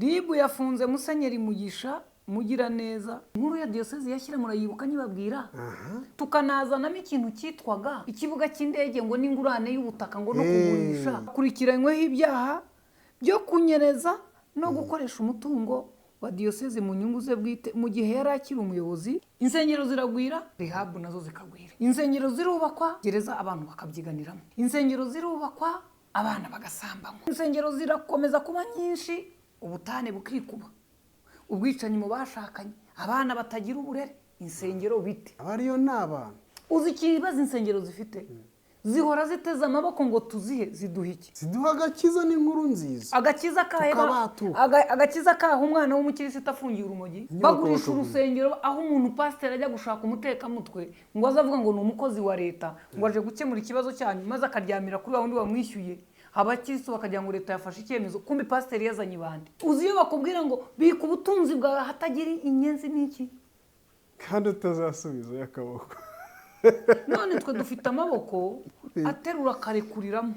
Ribu yafunze Musenyeri Mugisha mugira neza nkuru ya diocese yashyira murayibuka nibabwira tukanazanamo ikintu cyitwaga ikibuga cy'indege ngo n'ingurane y'ubutaka ngo no kugurisha kurikiranyweho ibyaha byo kunyereza no gukoresha umutungo wa diocese mu nyungu ze bwite mu gihe yari akiri umuyobozi. Insengero ziragwira, rehab nazo zikagwira. Insengero zirubakwa, gereza abantu bakabyiganiramo. Insengero zirubakwa, abana bagasambanywa. Insengero zirakomeza kuba nyinshi, ubutane bukikuba, ubwicanyi mu bashakanye, abana batagira uburere. Insengero bite abariyo n'abana uzi ikibazo insengero zifite zihora ziteze amaboko ngo tuzihe ziduha iki? Ziduha agakiza n'inkuru nziza. Agakiza kaheba agakiza kaho umwana w'umukirisitu afungiye urumogi bagurisha urusengero aho umuntu pastor ajya gushaka umutekamutwe ngo azavuga ngo ni umukozi wa leta ngo aje gukemura ikibazo cyanyu maze akaryamira kuri wundi wamwishyuye. Abakirisitu bakagira ngo leta yafashe icyemezo kumbi pastor yazanye bande. Uzi iyo bakubwira ngo bika ubutunzi bwa hatagira inyenzi n'iki kandi utazasubiza yakaboko. None twe dufite amaboko aterura karekuriramo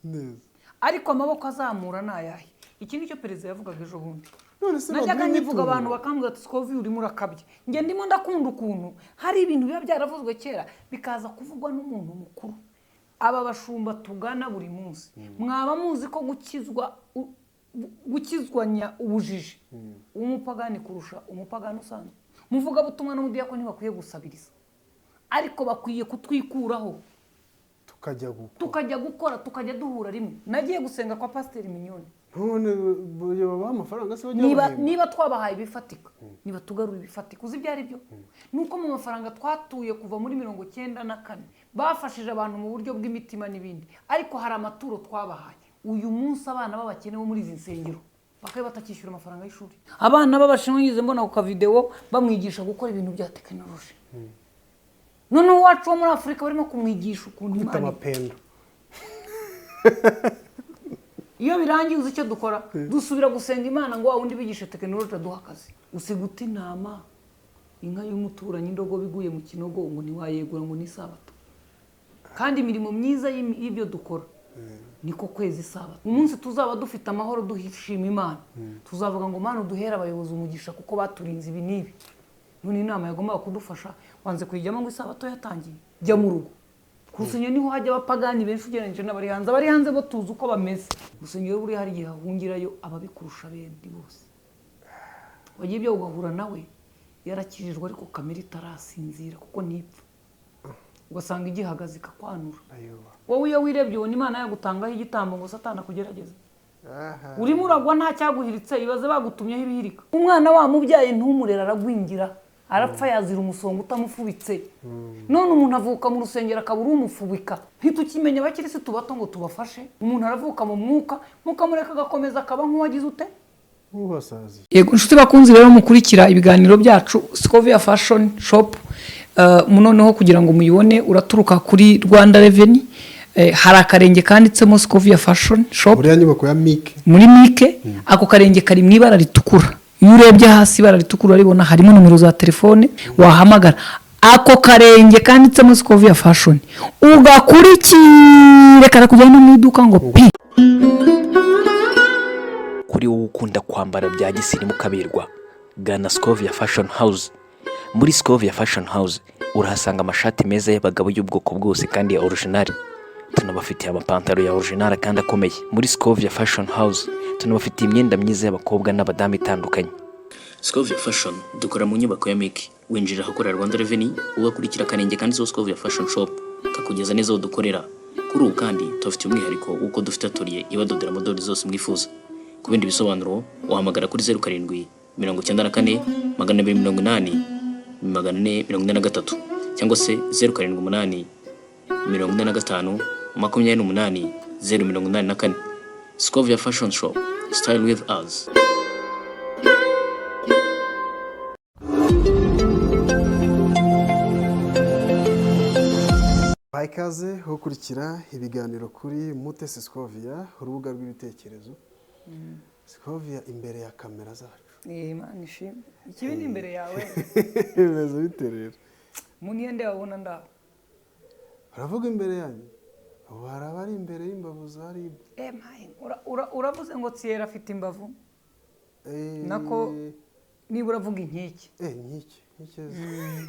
neza ariko amaboko azamura nayahe. Iki nicyo perezida yavugaga ejo bundi. None se najyaga nivuga abantu bakambwira ati Scovi uri murakabye nge ndimo ndakunda ukuntu hari ibintu biba byaravuzwe kera bikaza kuvugwa n'umuntu mukuru. Aba bashumba tugana buri munsi mwaba muzi ko gukizwanya ubujiji umupagani kurusha umupagani usanzwe. Muvuga butumwa n'umudiyakoni bakwiye gusabiriza ariko bakwiye kutwikuraho tukajya gukora tukajya duhura rimwe. Nagiye gusenga kwa Pastor Minyoni none baba amafaranga se niba twabahaye bifatika niba tugarura ibifatika uzi byari byo nuko mu mafaranga twatuye kuva muri 94 bafashije abantu mu buryo bw'imitima n'ibindi ariko hari amaturo twabahaye. Uyu munsi abana babakene bo muri izi nsengero bakaye batakishyura amafaranga y'ishuri. Abana babashinwe ngize mbona ku video bamwigisha gukora ibintu bya tekinoloji. None wacu wo muri Afrika barimo kumwigisha ukuntu Imana amapendo. Iyo birangiye uzi icyo dukora dusubira gusenga Imana ngo wundi bigisha tekinoloji duhakaze. Usiguta intama inka y'umuturanyi indogo biguye mu kinogo ngo ni wayegura ngo ni sabato. Kandi imirimo myiza y'ibyo dukora niko kwezi sabato. Umunsi tuzaba dufite amahoro duhishima Imana tuzavuga ngo Mana duhera abayobozi umugisha kuko baturinze ibi nibi. None inama yagomba kudufasha wanze kuyijyamo ngo isabato yatangiye jya mu rugo. Kurusenye niho hajya abapagani benshi ugereranije n'abari hanze bo tuzi uko bameze. Kurusenye buri hari gihe hungirayo ababikurusha bendi bose. Wagiye byo ugahura nawe yarakijijwe ariko kamera itarasinzira kuko nipfa. Ugasanga igihagaze kakwanura. Wowe iyo wirebye ubona Imana yagutangaho igitambo ngo Satana kugerageza. Urimo uragwa nta cyaguhiritse ibaze bagutumyeho ibihirika. Umwana wa mubyaye ntumurera aragwingira arapfa yazira umusongo utamufubitse. None umuntu avuka mu rusengero akabura umufubika ntitukimenya abakirisitu bato ngo tubafashe. Umuntu aravuka mu mwuka mukamureka gakomeza akaba nk'uwagize ute ubasazi. Yego nshuti bakunzi rero mukurikira ibiganiro byacu Scovia Fashion Shop noneho kugira ngo muyibone uraturuka kuri Rwanda Revenue. Hari akarenge kanditsemo Scovia Fashion Shop muri nyubako ya Mike muri Mike. Ako karenge kari mu ibara ritukura. Iyo urebye hasi ibara ritukura ribona harimo numero za telefone wahamagara. Ako karenge kanditsemo Scovia Fashion ugakurikire karakujyana mu iduka ngo pi. Kuri wowe ukunda kwambara bya gisirimu kaberwa gana Scovia Fashion House. Muri Scovia Fashion House urahasanga amashati meza y'abagabo y'ubwoko bwose kandi ya original. Tunabafitiye amapantaro ya original kandi akomeye. Muri Scovia Fashion House tunabafitiye imyenda myiza y'abakobwa n'abadamu itandukanye. Scovia Fashion dukora mu nyubako ya Mike. Winjira ahakorera Rwanda Revenue ugakurikira akarenge kandi Scovia Fashion Shop kakugeza neza aho dukorera. Kuri ubu kandi tufite umwihariko uko dufite atelier ibadodera modeli zose mwifuza. Ku bindi bisobanuro uhamagara kuri 07 94 280 443 cyangwa se 07 45 28 084. Scovia Fashion Shop, style with us. Baikaze hokurikira ibiganiro kuri Mutesi Scovia urubuga rw'ibitekerezo. Scovia imbere ya kamera zacu. Imana ishimwe. Ikibindi imbere yawe. Bibazo biterera. Muniyende wabona ndaho. Aravuga imbere yanyu. Barabari imbere y'imbavu zari. Uravuze ngo Thierry afite imbavu nako niba uravuga inkike inkike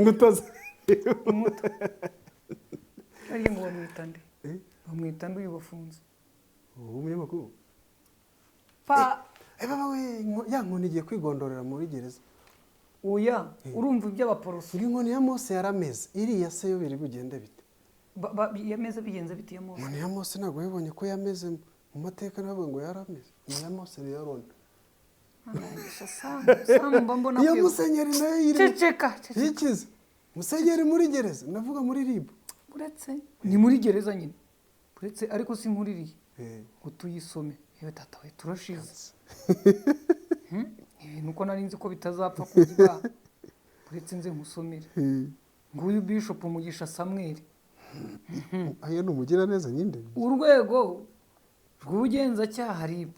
ngutaza inkuta ariyo ngo bamwita nde bamwita nde uyu bafunze umunyamakuru pa baba we ya nkoni igiye kwigondorera muri gereza oya urumva iby'abaporoso inkoni ya Mose yarameze iriya se yo biri bugende bite yameze bigenze bite ya Mose inkoni ya Mose ntabwo yabonye ko yameze mu mateka ntabwo ngo yarameze iya Mose ni yarona iyo musenyeri nayo yiri ceceka yikize musenyeri muri gereza ndavuga muri RIB uretse ni muri gereza nyine uretse ariko si nkuririye ngo tuyisome yewe tata we turashize nuko nari nzi ko bitazapfa kugira uretse nze nkusomere nguyu Bishop Mugisha Samuel ayo numugira neza nyinde urwego rw'ubugenzacyaha RIB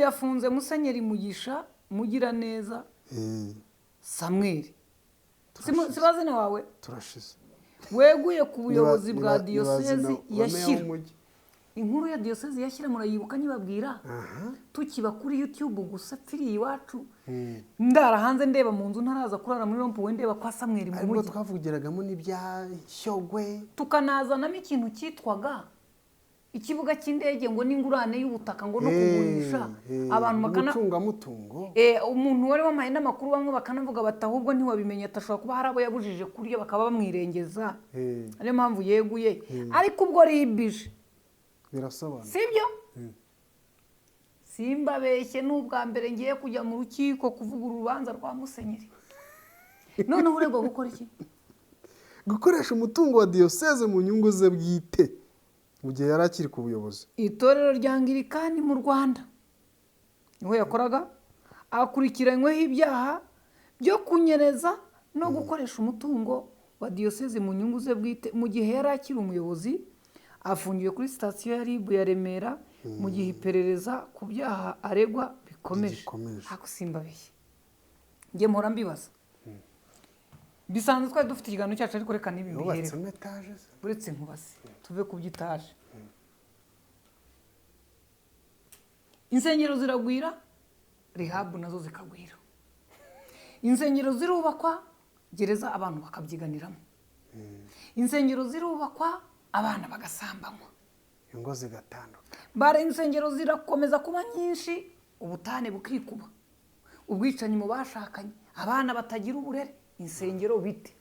yafunze Musenyeri Mugisha Mugira neza Samuel sibazina wawe turashize weguye ku buyobozi bwa diyosezi yashyira inkuru ya diyosezi yashyira murayibuka nyibabwira tukiba kuri YouTube gusa pfiriye iwacu ndara hanze ndeba mu nzu ntaraza kurara muri rompo we ndeba kwa Samuel mu mujyi twavugiragamo n'ibya Shyogwe tukanazanamo ikintu cyitwaga ikibuga cy'indege ngo n'ingurane y'ubutaka ngo no kugurisha abantu bakana mutungo umuntu wari wamaye n'amakuru bamwe bakanavuga bati ahubwo ntiwabimenye atashobora kuba hari abo yabujije kurya bakaba bamwirengeza ariyo mpamvu yeguye ariko ubwo ribije birasobanura sibyo simbabeshye n'ubwa mbere ngiye kujya mu rukiko kuvuga urubanza rwa Musenyeri noneho uregwa gukora iki gukoresha umutungo wa diyoseze mu nyungu ze bwite mu gihe yari akiri ku buyobozi itorero rya Anglikani mu Rwanda niho yakoraga akurikiranyweho ibyaha byo kunyereza no gukoresha umutungo wa diyoseze mu nyungu ze bwite mu gihe yari akiri umuyobozi afungiwe kuri sitasiyo ya RIB ya Remera mu gihe iperereza ku byaha aregwa bikomeje ako simbabeshye njye mpora mbibaza bisanzwe twari dufite ikiganiro cyacu ariko reka nibi bihere uretse nkubase tuve ku byitaje insengero ziragwira rehab nazo zikagwira insengero zirubakwa gereza abantu bakabyiganiramo insengero zirubakwa abana bagasambanywa ingo zigatandukana bare insengero zirakomeza kuba nyinshi ubutane bukikuba ubwicanyi mu bashakanye abana batagira uburere insengero bite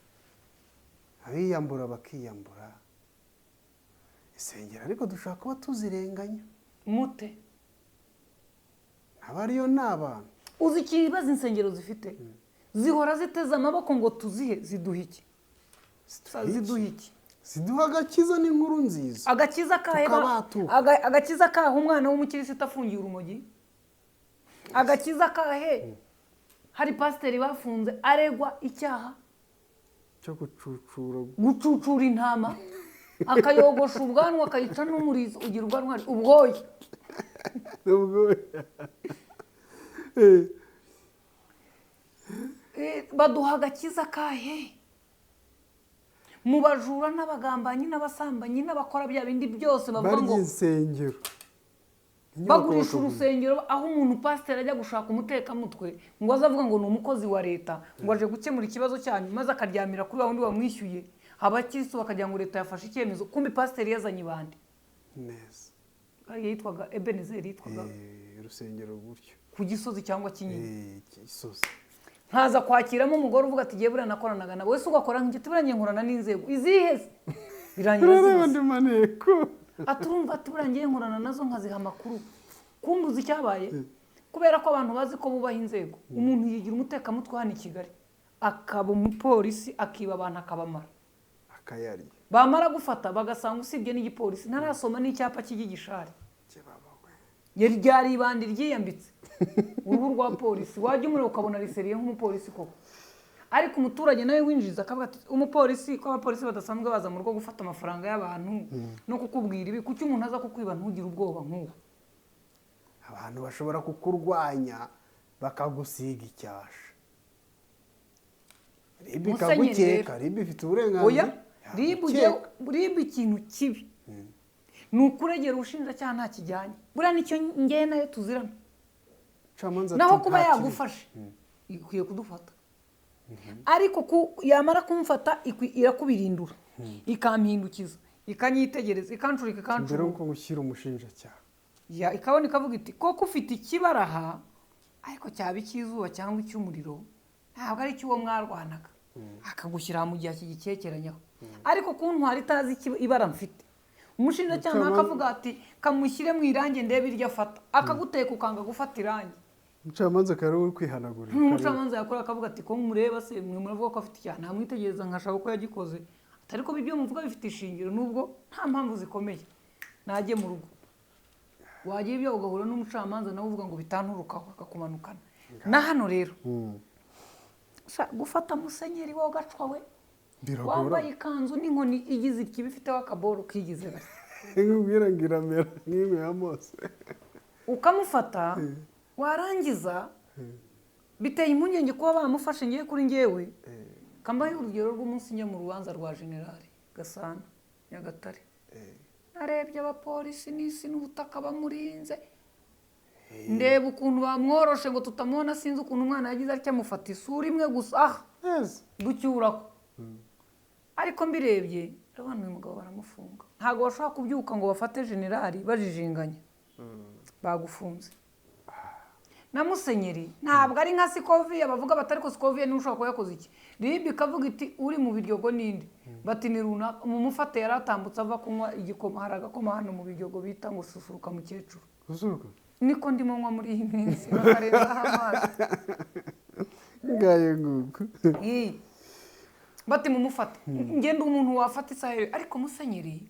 abiyambura bakiyambura insengero ariko dushaka kuba tuzirenganya mute abariyo n'abantu uzi ikibazo insengero zifite zihora ziteze amaboko ngo tuzihe ziduha iki ziduha agakiza n'inkuru nziza agakiza kahe umwana w'umukirisitu afungiye urumogi agakiza kahe hari pasiteri bafunze aregwa icyaha cyo gucucura intama akayogosha ubwanwa akayica n'umurizo ugira ubwanwa ubwoya baduha agakiza kahe mu bajura n'abagambanyi n'abasambanyi n'abakora bya bindi byose bavuga ngo insengero bagurisha urusengero aho umuntu pasiteri ajya gushaka umutekamutwe ngo azavuga ngo ni umukozi wa leta ngo aje gukemura ikibazo cyanyu maze akaryamira kuri wundi wamwishyuye abakirisitu bakagira ngo leta yafashe icyemezo kumbi pasiteri yazanye ibandi neza yitwaga Ebenezer yitwaga urusengero gutyo ku Gisozi cyangwa Kinyinya Gisozi nkaza kwakiramo umugore uvuga ati giye buranakoranaga nawe wese ugakora nk'igiti buranye nkorana n'inzego iziheze birangira zose maneko aturumva ati burangiye nkorana nazo nkaziha amakuru kumbuza icyabaye kubera ko abantu bazi ko bubaha inzego umuntu yigira umutekamutwe hano i Kigali akaba umupolisi akiba abantu akabamara akayarya bamara gufata bagasanga usibye n'igipolisi ntarasoma n'icyapa cy'igishari yari ryari ibandi ryiyambitse uruhu rwa polisi wajya umuriro ukabona riseriye nk'umupolisi koko ariko umuturage nawe winjiza akavuga ati umupolisi ko abapolisi badasanzwe baza mu rugo gufata amafaranga y'abantu no kukubwira ibi kuki umuntu aza kukwiba ntugire ubwoba nk'ubu abantu bashobora kukurwanya bakagusiga icyasha ribi kagukeka ribi ifite uburenganzira ribi ikintu kibi ni ukuregera ubushinjacyaha nta kijyanye buriya nicyo njye nayo tuzirana Umucamanza naho ati, kuba "Nta kibi." yagufashe ikwiye kudufata ariko yamara kumfata irakubirindura ikampindukiza ikanyitegereza ikancurika mbere ikancurika yuko gushyira umushinjacyaha ikabona ikavuga iti koko ufite ikibaraha ariko cyaba icy'izuba cyangwa icy'umuriro ntabwo ari icy'uwo mwarwanaga akagushyira mu gihe akigikekeranyaho ariko kuntwara itazi ibara mfite umushinjacyaha ntakavuga ati kamushyire mu irangi ndebe iryo afata akaguteka ukanga gufata irangi umucamanza akaba ari we kwihanagurira umucamanza yakora akavuga ati ko mureba se mwe muravuga ko afite icyaha namwitegereza nkashaka uko yagikoze ariko ibyo muvuga bifite ishingiro nubwo nta mpamvu zikomeye najye mu rugo wagira ibyo ugahura n'umucamanza nawe uvuga ngo bitanturukaho akakumanukana na hano rero gufata musenyeri wowe ugacwa we wambaye ikanzu n'inkoni igize ikibi ifiteho akaboro kigize nkubwira ngo iramera nk'imwe ya mose ukamufata warangiza biteye impungenge kuba bamufashe ngiye kuri ngewe kambaye urugero rw'umunsi njya mu rubanza rwa generali Gasana Nyagatare narebye abapolisi n'isi n'ubutaka bamurinze ndeba ukuntu bamworoshe ngo tutamubona sinzi ukuntu umwana yagize atya amufata isura imwe gusa ducyuraho ariko mbirebye urabona uyu mugabo baramufunga ntabwo bashobora kubyuka ngo bafate generali bajijinganya bagufunze na musenyeri ntabwo ari nka Sikoviya bavuga bati ariko Sikoviya niwe ushobora kuba yakoze iki ribi ikavuga iti uri mu biryogo n'indi bati ni runaka umumufate yari atambutse ava kunywa igikoma hari agakoma hano mu biryogo bita ngo susuruka mukecuru gusuruka niko ndimo nywa muri iyi minsi bakarenzaho amazi ngaye nguko bati mumufate ngenda umuntu wafata isaha ariko musenyeri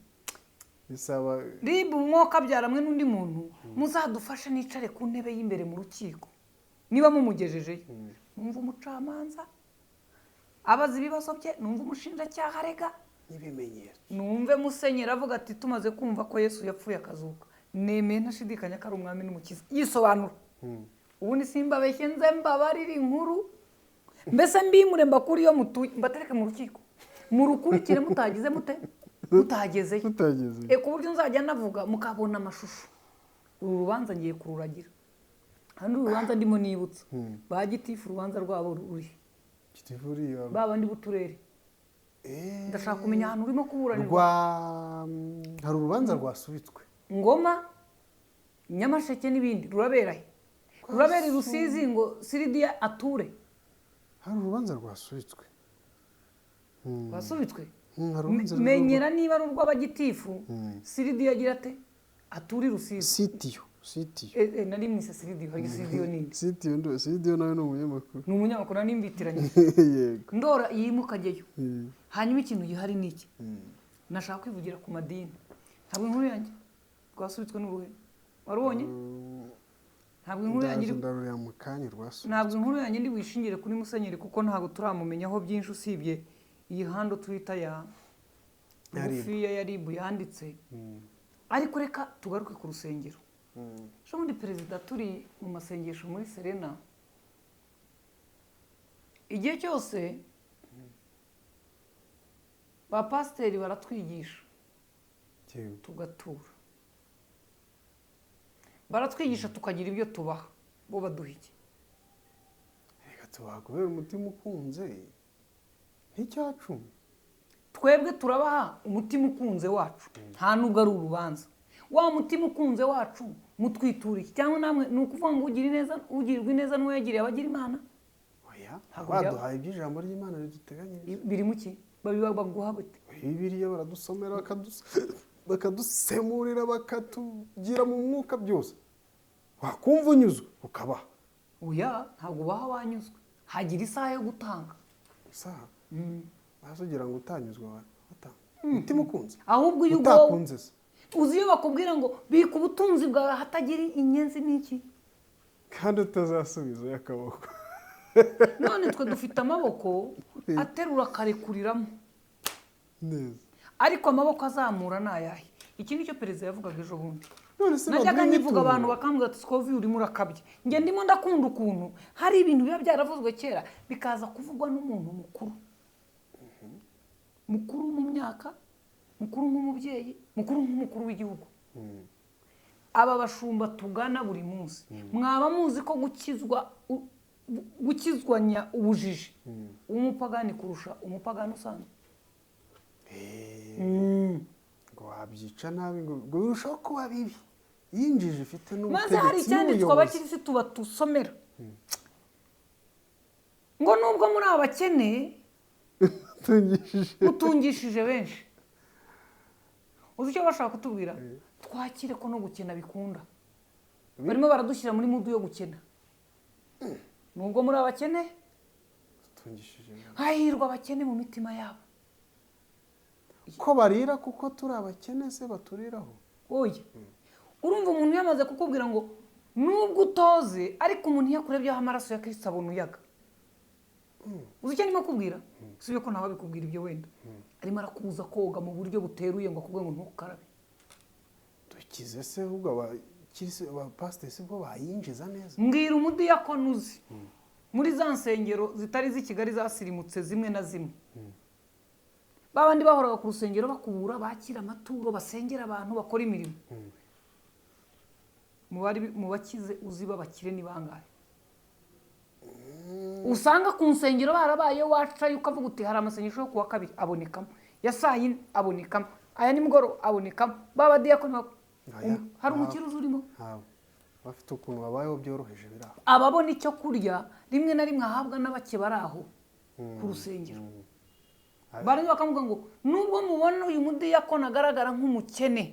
bisaba ribu umwuka byaramwe n'undi muntu muzadufashe nicare ku ntebe y'imbere mu rukiko niba mumugejejeyo numva umucamanza abaza ibibazo bye numva umushinjacyaha arega n'ibimenyetso numve musenyeri avuga ati tumaze kumva ko Yesu yapfuye akazuka nemeye ntashidikanya ko ari umwami n'umukiza yisobanura ubundi simbabeshye nze mbabarira inkuru mbese mbimure mbakuri yo mutuye mbatereke mu rukiko murukurikire mutagize mute utagezeyo ku buryo nzajya navuga mukabona amashusho uru rubanza ngiye kururagira hano urubanza ndimo nibutsa ba gitifu urubanza rwabo ruri baba ndi buturere ndashaka kumenya ahantu urimo kuburanirwa hari urubanza rwasubitswe Ngoma Nyamasheke n'ibindi ruraberahe rurabera i Rusizi ngo Siridiya ature hari urubanza rwasubitswe menyera niba ari urw'abagitifu Siridiya agira ate aturi Rusizi sitiyo nari mwise Siridiyo hari Siridiyo nini sitiyo nawe ni umunyamakuru ni umunyamakuru nimbitiranye yego ndora yimuka ajyayo hanyuma ikintu gihari ni iki nashaka kwivugira ku madini ntabwo inkuru yanjye rwasubitswe n'uruhe warubonye ntabwo inkuru yanjye ntabwo inkuru yanjye ndi wishingire kuri musenyeri kuko ntabwo turamumenyaho byinshi usibye iyi hando twita ya rufiya ya ribu yanditse ariko reka tugaruke ku rusengero ejo bundi perezida turi mu masengesho muri Serena igihe cyose ba pasiteri baratwigisha tugatura baratwigisha tukagira ibyo tubaha bo baduha iki reka tubaha kubera umutima ukunze nk'icyacu twebwe turabaha umutima ukunze wacu nta nubwo ari urubanza wa mutima ukunze wacu mutwitura iki cyangwa namwe ni ukuvuga ngo ugirirwa ineza n'uwo yagiriye abagira imana baduhaye iby'ijambo ry'imana riduteganyiriza biri mu ki baguha bute Bibiliya baradusomera bakadusemurira bakatugira mu mwuka byose wakumva unyuzwe ukabaha oya ntabwo ubaha wanyuzwe hagira isaha yo gutanga isaha baza ugira ngo utanyuzwe watanga umutima ukunze ahubwo iyo utakunze se uzi iyo bakubwira ngo bika ubutunzi bwawe hatagira inyenzi n'iki kandi utazasubizayo akaboko none twe dufite amaboko aterura akarekuriramo neza ariko amaboko azamura ni ayahe iki nicyo perezida yavugaga ejo bundi none se najyaga nyivuga abantu bakambwira ati Sikoviya urimo urakabye njye ndimo ndakunda ukuntu hari ibintu biba byaravuzwe kera bikaza kuvugwa n'umuntu mukuru mu myaka mukuru nk'umubyeyi mukuru nk'umukuru w'igihugu aba bashumba tugana buri munsi mwaba muzi ko gukizwanya ubujiji umupagani kurusha umupagani usanzwe ngo wabyica nabi ngo birushaho kuba bibi yinjije ifite maze hari icyanditswe abakirisitu batusomera ngo nubwo muri abakene mutungishije benshi uzi icyo bashaka kutubwira twakire ko no gukena bikunda barimo baradushyira muri mudu yo gukena nubwo muri abakene hahirwa abakene mu mitima yabo ko barira kuko turi abakene se baturiraho oya urumva umuntu yamaze kukubwira ngo nubwo utoze ariko umuntu yakurebyeho amaraso ya Kristo abona uyaga uzi icyo arimo kubwira usibye ko ntawe abikubwira ibyo wenda arimo arakubuza koga mu buryo buteruye ngo akubwe ngo ntukarabe dukize se ahubwo abapasiteri si bwo bayinjiza neza mbwira umudiyakoni uzi muri za nsengero zitari z'i Kigali zasirimutse zimwe na zimwe babandi bahoraga ku rusengero bakubura bakira amaturo basengera abantu bakora imirimo mu bakize uzi b'abakire ni bangahe usanga ku nsengero barabaye wacaye ukavuga uti hari amasengesho yo kuwa kabiri abonekamo ya saa yine abonekamo aya nimugoroba abonekamo babadiyakoni hari umukiruzi urimo bafite ukuntu babayeho byoroheje biraho ababona icyo kurya rimwe na rimwe ahabwa n'abake bari aho ku rusengero barangiza bakavuga ngo nubwo mubona uyu mudiyakoni agaragara nk'umukene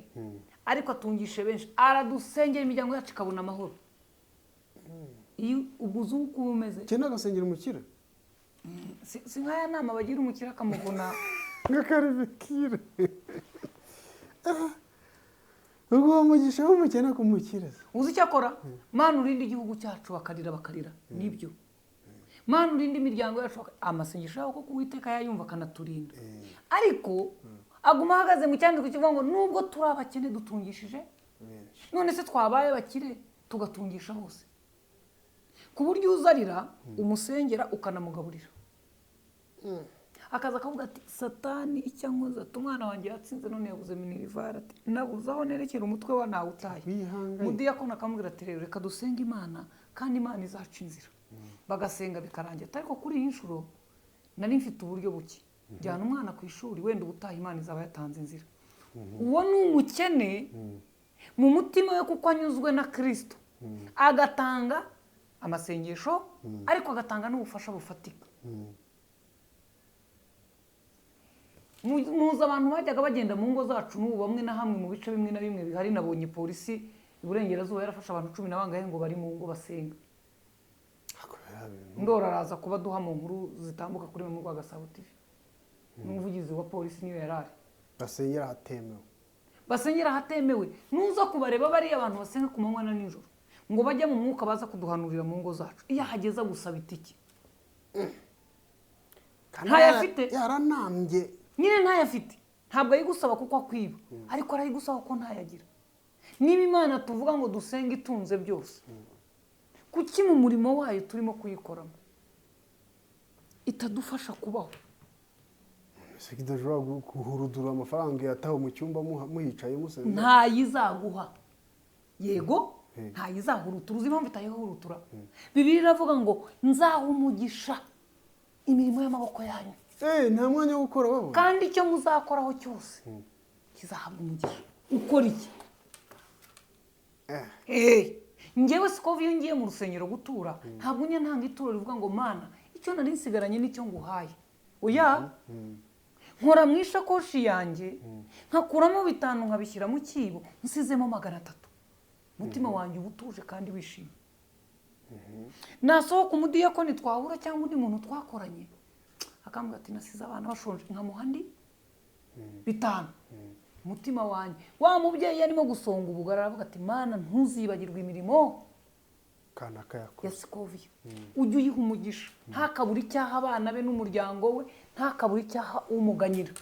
ariko atungishe benshi aradusengera imiryango yacu ikabona amahoro iyo uguze uko umeze kena agasengera umukire si nk'aya nama bagira umukire akamuvuna nk'akaribikire ubwo bamugisha w'umukene kumukire uzi icyo akora mana urinde igihugu cyacu bakarira nibyo mana urinde imiryango yacu amasengesho yabo kuko Uwiteka yayumva akanaturinda ariko aguma ahagaze mu cyandiko kivuga ngo nubwo turi abakene dutungishije none se twabaye bakire tugatungisha hose ku buryo uzarira umusengera ukanamugaburira akaza akavuga ati satani icyo nkoze ati umwana wanjye yatsinze none yabuze minirivare ati nabuze aho nerekera umutwe wa nawe utaye mudiyakoni akamubwira ati rero reka dusenge Imana kandi Imana izaca inzira bagasenga bikarangira ariko kuri iyi nshuro nari mfite uburyo buke jyana umwana ku ishuri wenda ubutaha Imana izaba yatanze inzira uwo ni umukene mu mutima we kuko anyuzwe na Kristo agatanga amasengesho ariko agatanga n'ubufasha bufatika muzi abantu bajyaga bagenda mu ngo zacu n'ubu bamwe na hamwe mu bice bimwe na bimwe bihari nabonye polisi iburengerazuba yarafashe abantu 10 na bangahe ngo bari mu ngo basenga ndora araza kuba duha mu nkuru zitambuka kuri mu Rwagasabo TV n'umuvugizi wa polisi niyo yarari basengera hatemewe nuza kubareba bari abantu basenga ku manywa na nijoro ngo bajya mu mwuka baza kuduhanurira mu ngo zacu iyo hageza gusaba itiki ntayafite yaranambye nyine ntayafite ntabwo ayigusaba kuko akwiba ariko arayigusaba ko ntayagira niba Imana tuvuga ngo dusenge itunze byose kuki mu murimo wayo turimo kuyikoramo itadufasha kubaho se kidashobora guhurudura amafaranga yataho mu cyumba muhicaye musenga ntayizaguha yego ntayizahurutura uzi impamvu itayihurutura Bibiliya iravuga ngo nzaha umugisha imirimo y'amaboko yanyu nta mwanya wo gukora babona kandi icyo muzakoraho cyose kizahabwa umugisha ukora iki njyewe siko iyo ngiye mu rusengero gutura ntabwo njye ntanga ituro rivuga ngo Mana icyo nari nsigaranye nicyo nguhaye oya nkora mu ishakoshi yanjye nkakuramo 5 nkabishyira mu kibo nsizemo 300 mutima wanjye ubutuje kandi wishimye nasohoka umudiyakoni twahura cyangwa undi muntu twakoranye akambwira ati nasize abana bashonje nkamuha ndi 5 mutima wanjye wa mubyeyi yarimo gusonga ubugara aravuga ati Mana ntuzibagirwe imirimo kanaka yakoze ya Scovia ujye uyiha umugisha ntakabura icyaha abana be n'umuryango we ntakabura icyaha umuganyira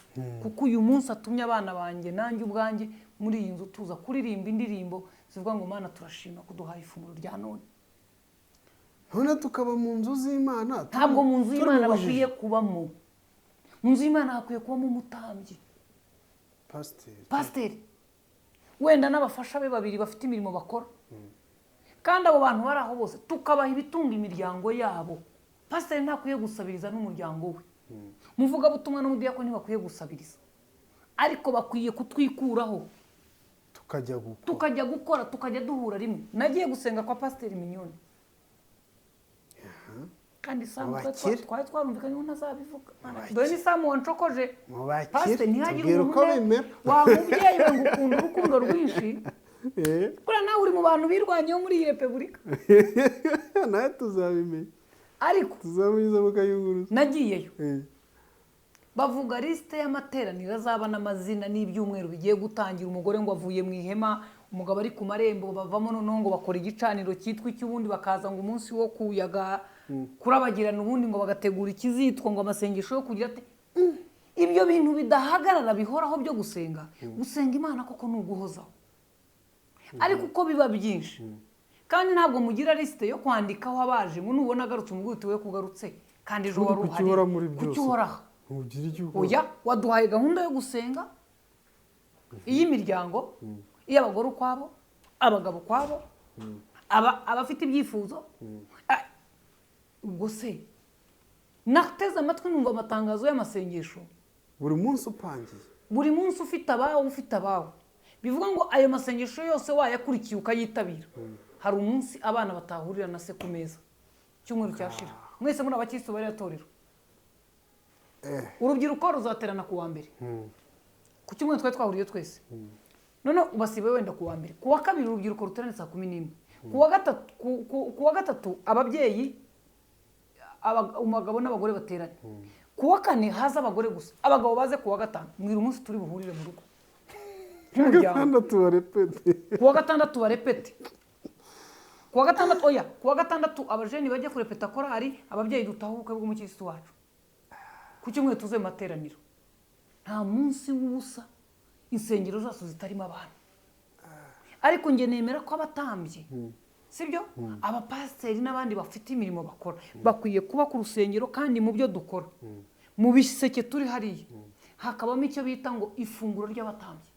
kuko uyu munsi atumye abana banjye nanjye ubwanjye muri iyi nzu tuza kuririmba indirimbo zivuga ngo Mana turashima kuduhaye ifunguro rya none tukaba mu nzu z'Imana ntabwo mu nzu y'Imana bakwiye kubamo mu nzu y'Imana hakwiye kubamo umutambyi pasiteri wenda n'abafasha be babiri bafite imirimo bakora, kandi abo bantu bari aho bose tukabaha ibitunga imiryango yabo. Pasiteri ntakwiye gusabiriza n'umuryango we, muvugabutumwa n'umudiyakoni ntibakwiye gusabiriza, ariko bakwiye kutwikuraho tukajya gukora, tukajya duhura rimwe. Nagiye gusenga kwa Pasiteri Mignone, kandi Samu twari twarumvikanye ko ntazabivuga. Dore ni Samu wancokoje. Pasiteri ntihagire umuntu wa mubyeyi we ngo ukunda urukundo rwinshi, kuriya nawe uri mu bantu birwanyeho muri iyi repubulika. nawe tuzabimenya, ariko tuzamunyuza mu kayunguruzo. nagiyeyo bavuga lisite y'amateraniro azaba n'amazina n'ibyumweru bigiye gutangira. Umugore ngo avuye mu ihema, umugabo ari ku marembo, bavamo noneho ngo bakora igicaniro cyitwa icy'ubundi, bakaza ngo umunsi wo kuyaga kurabagirana, ubundi ngo bagategura ikizitwa ngo amasengesho yo kugira ati ibyo bintu bidahagarara bihoraho byo gusenga. Gusenga Imana koko ni uguhozaho, ariko uko biba byinshi kandi ntabwo mugira lisite yo kwandikaho abaje ngo nubona agarutse umugwiti we kugarutse kandi ejo wari uhari. Kuki uhoraho? Oya, waduhaye gahunda yo gusenga iy'imiryango, iy'abagore ukwabo, abagabo ukwabo, abafite ibyifuzo. Ubwo se nateze amatwi numva amatangazo y'amasengesho buri munsi upangiye, buri munsi ufite abawe, bivuga ngo ayo masengesho yose wayakurikiye ukayitabira, hari umunsi abana batahurira na se ku meza. Cyumweru cyashira mwese muri abakristo bari yatorero, urubyiruko ruzaterana ku wa mbere, ku cyumweru twari twahuriye twese, none ubasibe wenda ku wa mbere, ku wa kabiri urubyiruko ruterane saa 11, ku wa gatatu ababyeyi umugabo n'abagore baterane, ku wa kane haza abagore gusa, abagabo baze ku wa gatanu. Mwira umunsi turi buhurire mu rugo, ku wa gatandatu barepete, ku wa gatandatu abajeni bajya kurepeta korari, ababyeyi dutaha ubukwe bw'umukirisitu wacu, ku cyumweru tuze mu materaniro. Nta munsi w'ubusa insengero zacu zitarimo abantu, ariko nge nemera ko abatambye, sibyo, abapasiteri n'abandi bafite imirimo bakora bakwiye kuba ku rusengero, kandi mu byo dukora mu biseke turi hariya hakabamo icyo bita ngo ifunguro ry'abatambye.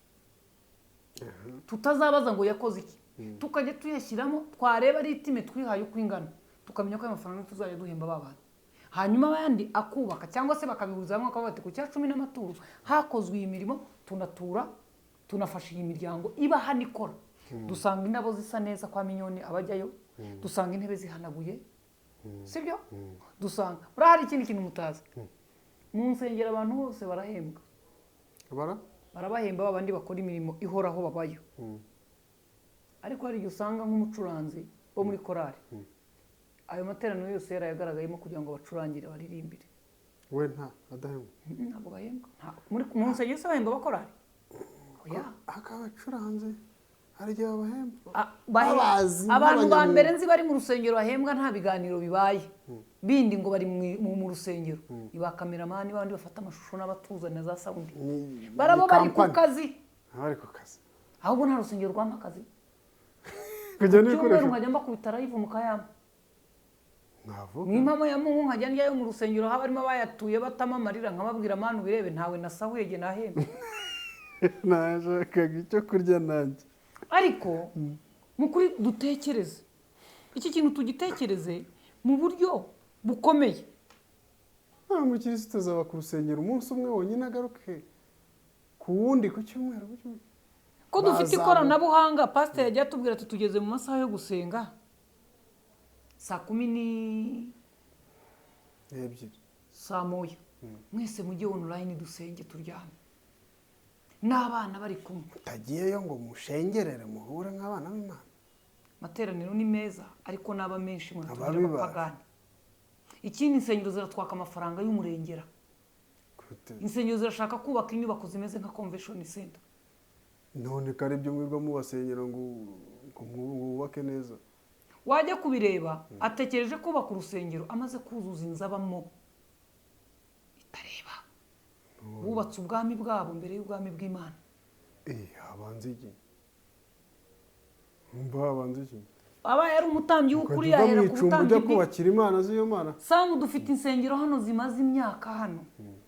Tutazabaza ngo yakoze iki, tukajya tuyashyiramo, twareba ari itime twihaye uko ingana, tukamenya ko ayo mafaranga tuzajya duhemba babana, hanyuma abandi akubaka cyangwa se bakabihuza hamwe bakavuga ati ku cya 10 n'amaturo hakozwe iyi mirimo, tunatura, tunafasha iyi miryango iba hano ikora. Dusanga indabo zisa neza kwa Mignone abajyayo, dusanga intebe zihanaguye, sibyo, dusanga hari ikindi kintu mutazi, mu nsengero abantu bose barahembwa, barabahemba babandi bakora imirimo ihoraho babayo. Ariko hari igihe usanga nk'umucuranzi wo muri korari, ayo materaniro yose yarayagaragayemo kugira ngo bacurangire baririmbire, we adahembwa, ntabwo bahembwa. Mu nsengero se bahemba abakorari? Oya, akabacuranze hari igihe babahemba. Abantu ba mbere nzi bari mu rusengero bahembwa nta biganiro bibaye bindi ngo bari mu rusengero, iba kameramani bandi bafata amashusho n'abatuzana za sound, barabo bari ku kazi, ahubwo nta rusengero rw'amakazi. Kujya n'ibikoresho nkajya mba kubitara yivu mukayama, n'impamo ya Mungu nkajya njyayo mu rusengero haba arimo bayatuye batamamarira, nkababwira manu birebe ntawe nasahuye ge nahemba. Nashakaga icyo kurya nanjye. Ariko mukuri dutekereze iki kintu, tugitekereze mu buryo bukomeye. Nta mukirisitu azaba ku rusengero umunsi umwe wonyine agaruke ku wundi ku cyumweru, ko dufite ikoranabuhanga. Pasiteri yajya atubwira ati tugeze mu masaha yo gusenga saa 12, saa 1, mwese mujye online dusenge turyame n'abana bari kumwe, utagiyeyo ngo mushengerere muhure nk'abana b'Imana. Materaniro ni meza ariko naba menshi mu abapagani. Ikindi, insengero ziratwaka amafaranga y'umurengera, insengero zirashaka kubaka inyubako zimeze nka convention center, none kare byo mwirwa mu basenyero ngo mwubake neza. Wajya kubireba atekereje kubaka urusengero amaze kuzuza inzabamo itareba, bubatse ubwami bwabo mbere y'ubwami bw'Imana. Abanze iki? Abanze iki? Aba yari umutambyi w'ukuri, yahera ku butambyi kubakira Imana z'iyo Mana. Samu dufite insengero hano zimaze imyaka hano,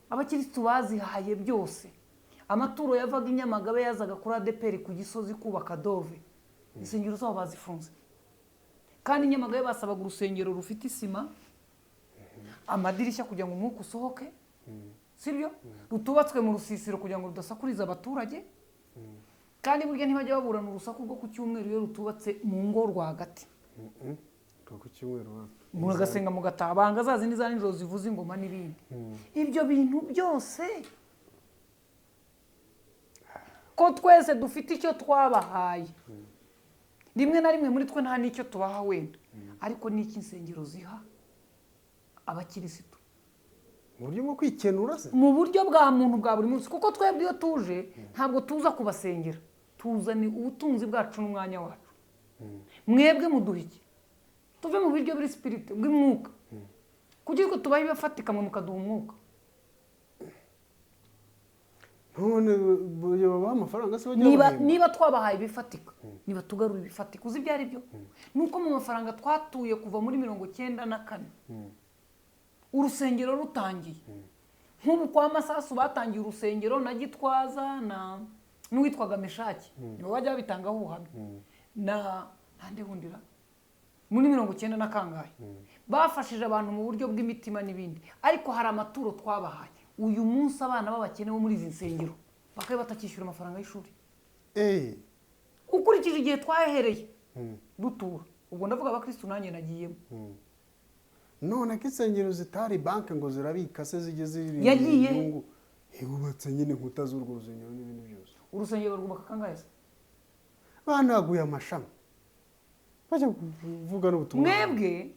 abakirisitu bazihaye byose, amaturo yavaga i Nyamagabe yazaga kuri ADPR ku Gisozi kubaka Dove, insengero zabo bazifunze. Kandi i Nyamagabe basabaga urusengero rufite isima, amadirishya kugira ngo umwuka usohoke, sibyo? Rutubatswe mu rusisiro kugira ngo rudasakuriza abaturage. Kandi burya ntibajya baburana urusaku rwo ku cyumweru iyo rutubatse mu ngo rwagati. ku cyumweru Muragasenga mugataha, banga za zindi za nijoro zivuza ingoma n'ibindi. Ibyo bintu byose ko twese dufite icyo twabahaye, rimwe na rimwe muri twe nta n'icyo tubaha wenda, ariko n'iki insengero ziha abakirisitu mu buryo bwo kwikenura se, mu buryo bwa muntu bwa buri munsi. Kuko twebwe iyo tuje ntabwo tuza kubasengera, tuzane ubutunzi bwacu n'umwanya wacu. Mwebwe muduha iki? Tuve mu biryo biri spirit bw'umwuka kugira ngo tubahe ibifatika mu mukaduha umwuka. none babaha amafaranga se bajya niba twabahaye ibifatika, niba tugarura ibifatika, uzi ibyo ari byo? Nuko mu mafaranga twatuye kuva muri 1994 urusengero rutangiye, nk'ubu kwa Masasu batangiye urusengero na Gitwaza na n'uwitwaga Meshaki, nibo bajya babitangaho ubuhamya, na nande hundira muri 1990 na kangahe, bafashije abantu mu buryo bw'imitima n'ibindi. Ariko hari amaturo twabahaye, uyu munsi abana b'abakene bo muri izi nsengero bakaye batakishyura amafaranga y'ishuri, ukurikije igihe twahereye dutura. Ubwo ndavuga abakristo nanjye nagiyemo. none ko insengero zitari banki ngo zirabika se zijye ziri yagiye yubatse nyine inkuta z'urwo rusengero n'ibintu byose. Urusengero rwubaka kangahe se? Banaguye amashami bajya kuvuga n'ubutumwa. Mwebwe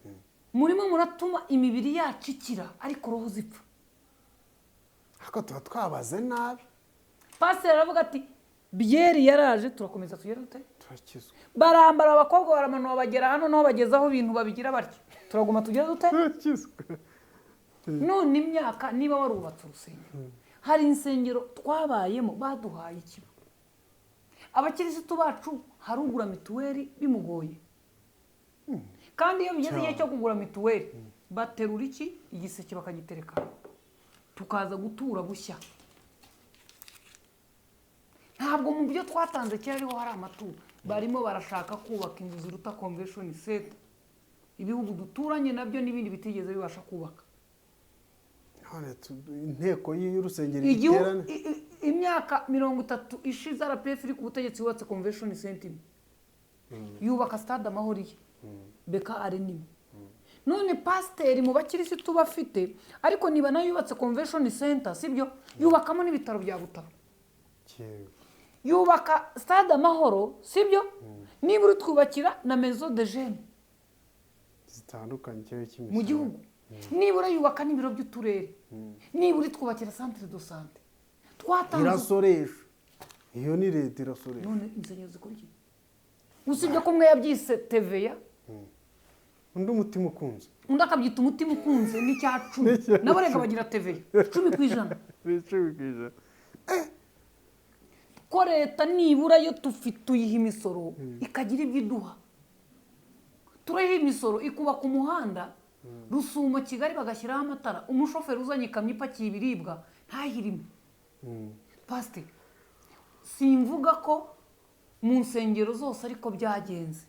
murimo muratuma imibiri yacu ikira ariko roho zipfa. Hako tuba twabaze nabi. Pastor aravuga ati byeri yaraje, turakomeza tugera dute? Turakizwa. Barambara abakobwa baramanura bagera hano naho bagezaho ibintu babigira batyo, turaguma tugera dute? Turakizwa. None imyaka niba warubatse urusengero, hari insengero twabayemo baduhaye ikiba. Abakirisitu bacu harugura mituweli bimugoye, kandi iyo bigeze igihe cyo kugura mituweli baterura iki igiseke bakagitereka, tukaza gutura bushya. Ntabwo mu byo twatanze kera ariho hari amaturo, barimo barashaka kubaka inzu ziruta convention center ibihugu duturanye nabyo n'ibindi bitigeze bibasha kubaka. None inteko y'urusengero iterana imyaka 30 ishize RPF iri ku butegetsi yubatse convention center, yubaka stade Amahoro ye, beka arenimo. None pasteur mu bakirisitu bafite, ariko niba nayo yubatse convention center sibyo, yubakamo n'ibitaro bya Butaro, yubaka stade Amahoro sibyo, niba uri twubakira na maison de jeunes zitandukanye cyo kimwe mu gihugu, niba yubaka n'ibiro by'uturere, niba uri twubakira centre de santé twatanze irasoresha. Iyo ni leta irasoresha. None insengero zikora iki? Usibye ko mwe yabyise TVA, undi umutima ukunze, undi akabyita umutima ukunze n'icya 10, nabo rega bagira TVA 10%. 10%. Ko leta nibura yo tuyiha imisoro ikagira ibyo iduha, turayiha imisoro ikubaka umuhanda Rusumo Kigali bagashyiraho amatara, umushoferi uzanye ikamyo ipakiye ibiribwa ntahirimo. Pastor, simvuga ko mu nsengero zose ariko byagenze,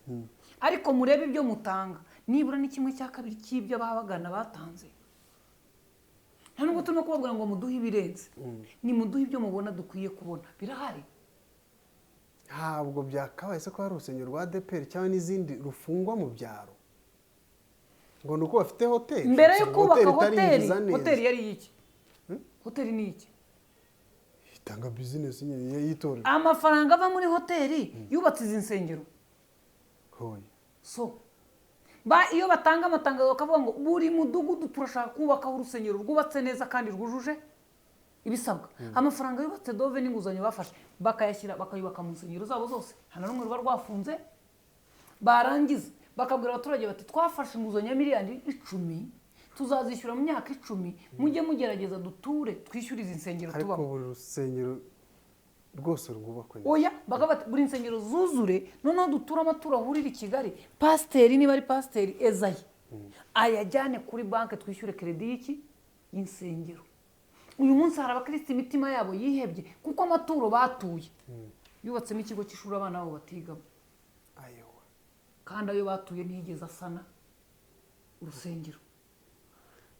ariko murebe ibyo mutanga, nibura ni 1/2 cy'ibyo babagana batanze. Nta nubwo turimo kubabwira ngo muduhe ibirenze, ni muduhe ibyo mubona dukwiye kubona, birahari. Ntabwo byakabaye se ko hari urusengero rwa ADPR cyangwa n'izindi rufungwa mu byaro ngo nuko bafite hoteli. Mbere yo kubaka hoteli yari iki? Hoteli ni iki? Itanga business nyine yitorera. Amafaranga ava muri hoteli yubatse izi nsengero. Hoye. So iyo batanga amatangazo bakavuga ngo buri mudugudu turashaka kubaka urusengero rwubatse neza kandi rwujuje ibisabwa, amafaranga yubatse Dove n'inguzanyo bafashe bakayashyira bakayubaka mu nsengero zabo zose, hano rumwe ruba rwafunze. Barangiza bakabwira abaturage bati twafashe inguzanyo ya miliyoni 10 tuzazishyura mu myaka 10, mujye mugerageza duture twishyura izi nsengero tubamo. Ariko buri rusengero rwose rwubakwe. Oya bagabati buri nsengero zuzure, noneho dutura amaturo ahurira i Kigali, pasiteri niba ari pasiteri Ezayi ayajyane kuri banki twishyure credit y'iki insengero. uyu munsi hari abakristo imitima yabo yihebye kuko amaturo batuye yubatsemo ikigo cy'ishuri abana babo batigamo, ayowa kandi ayo batuye ntiyigeze asana urusengero.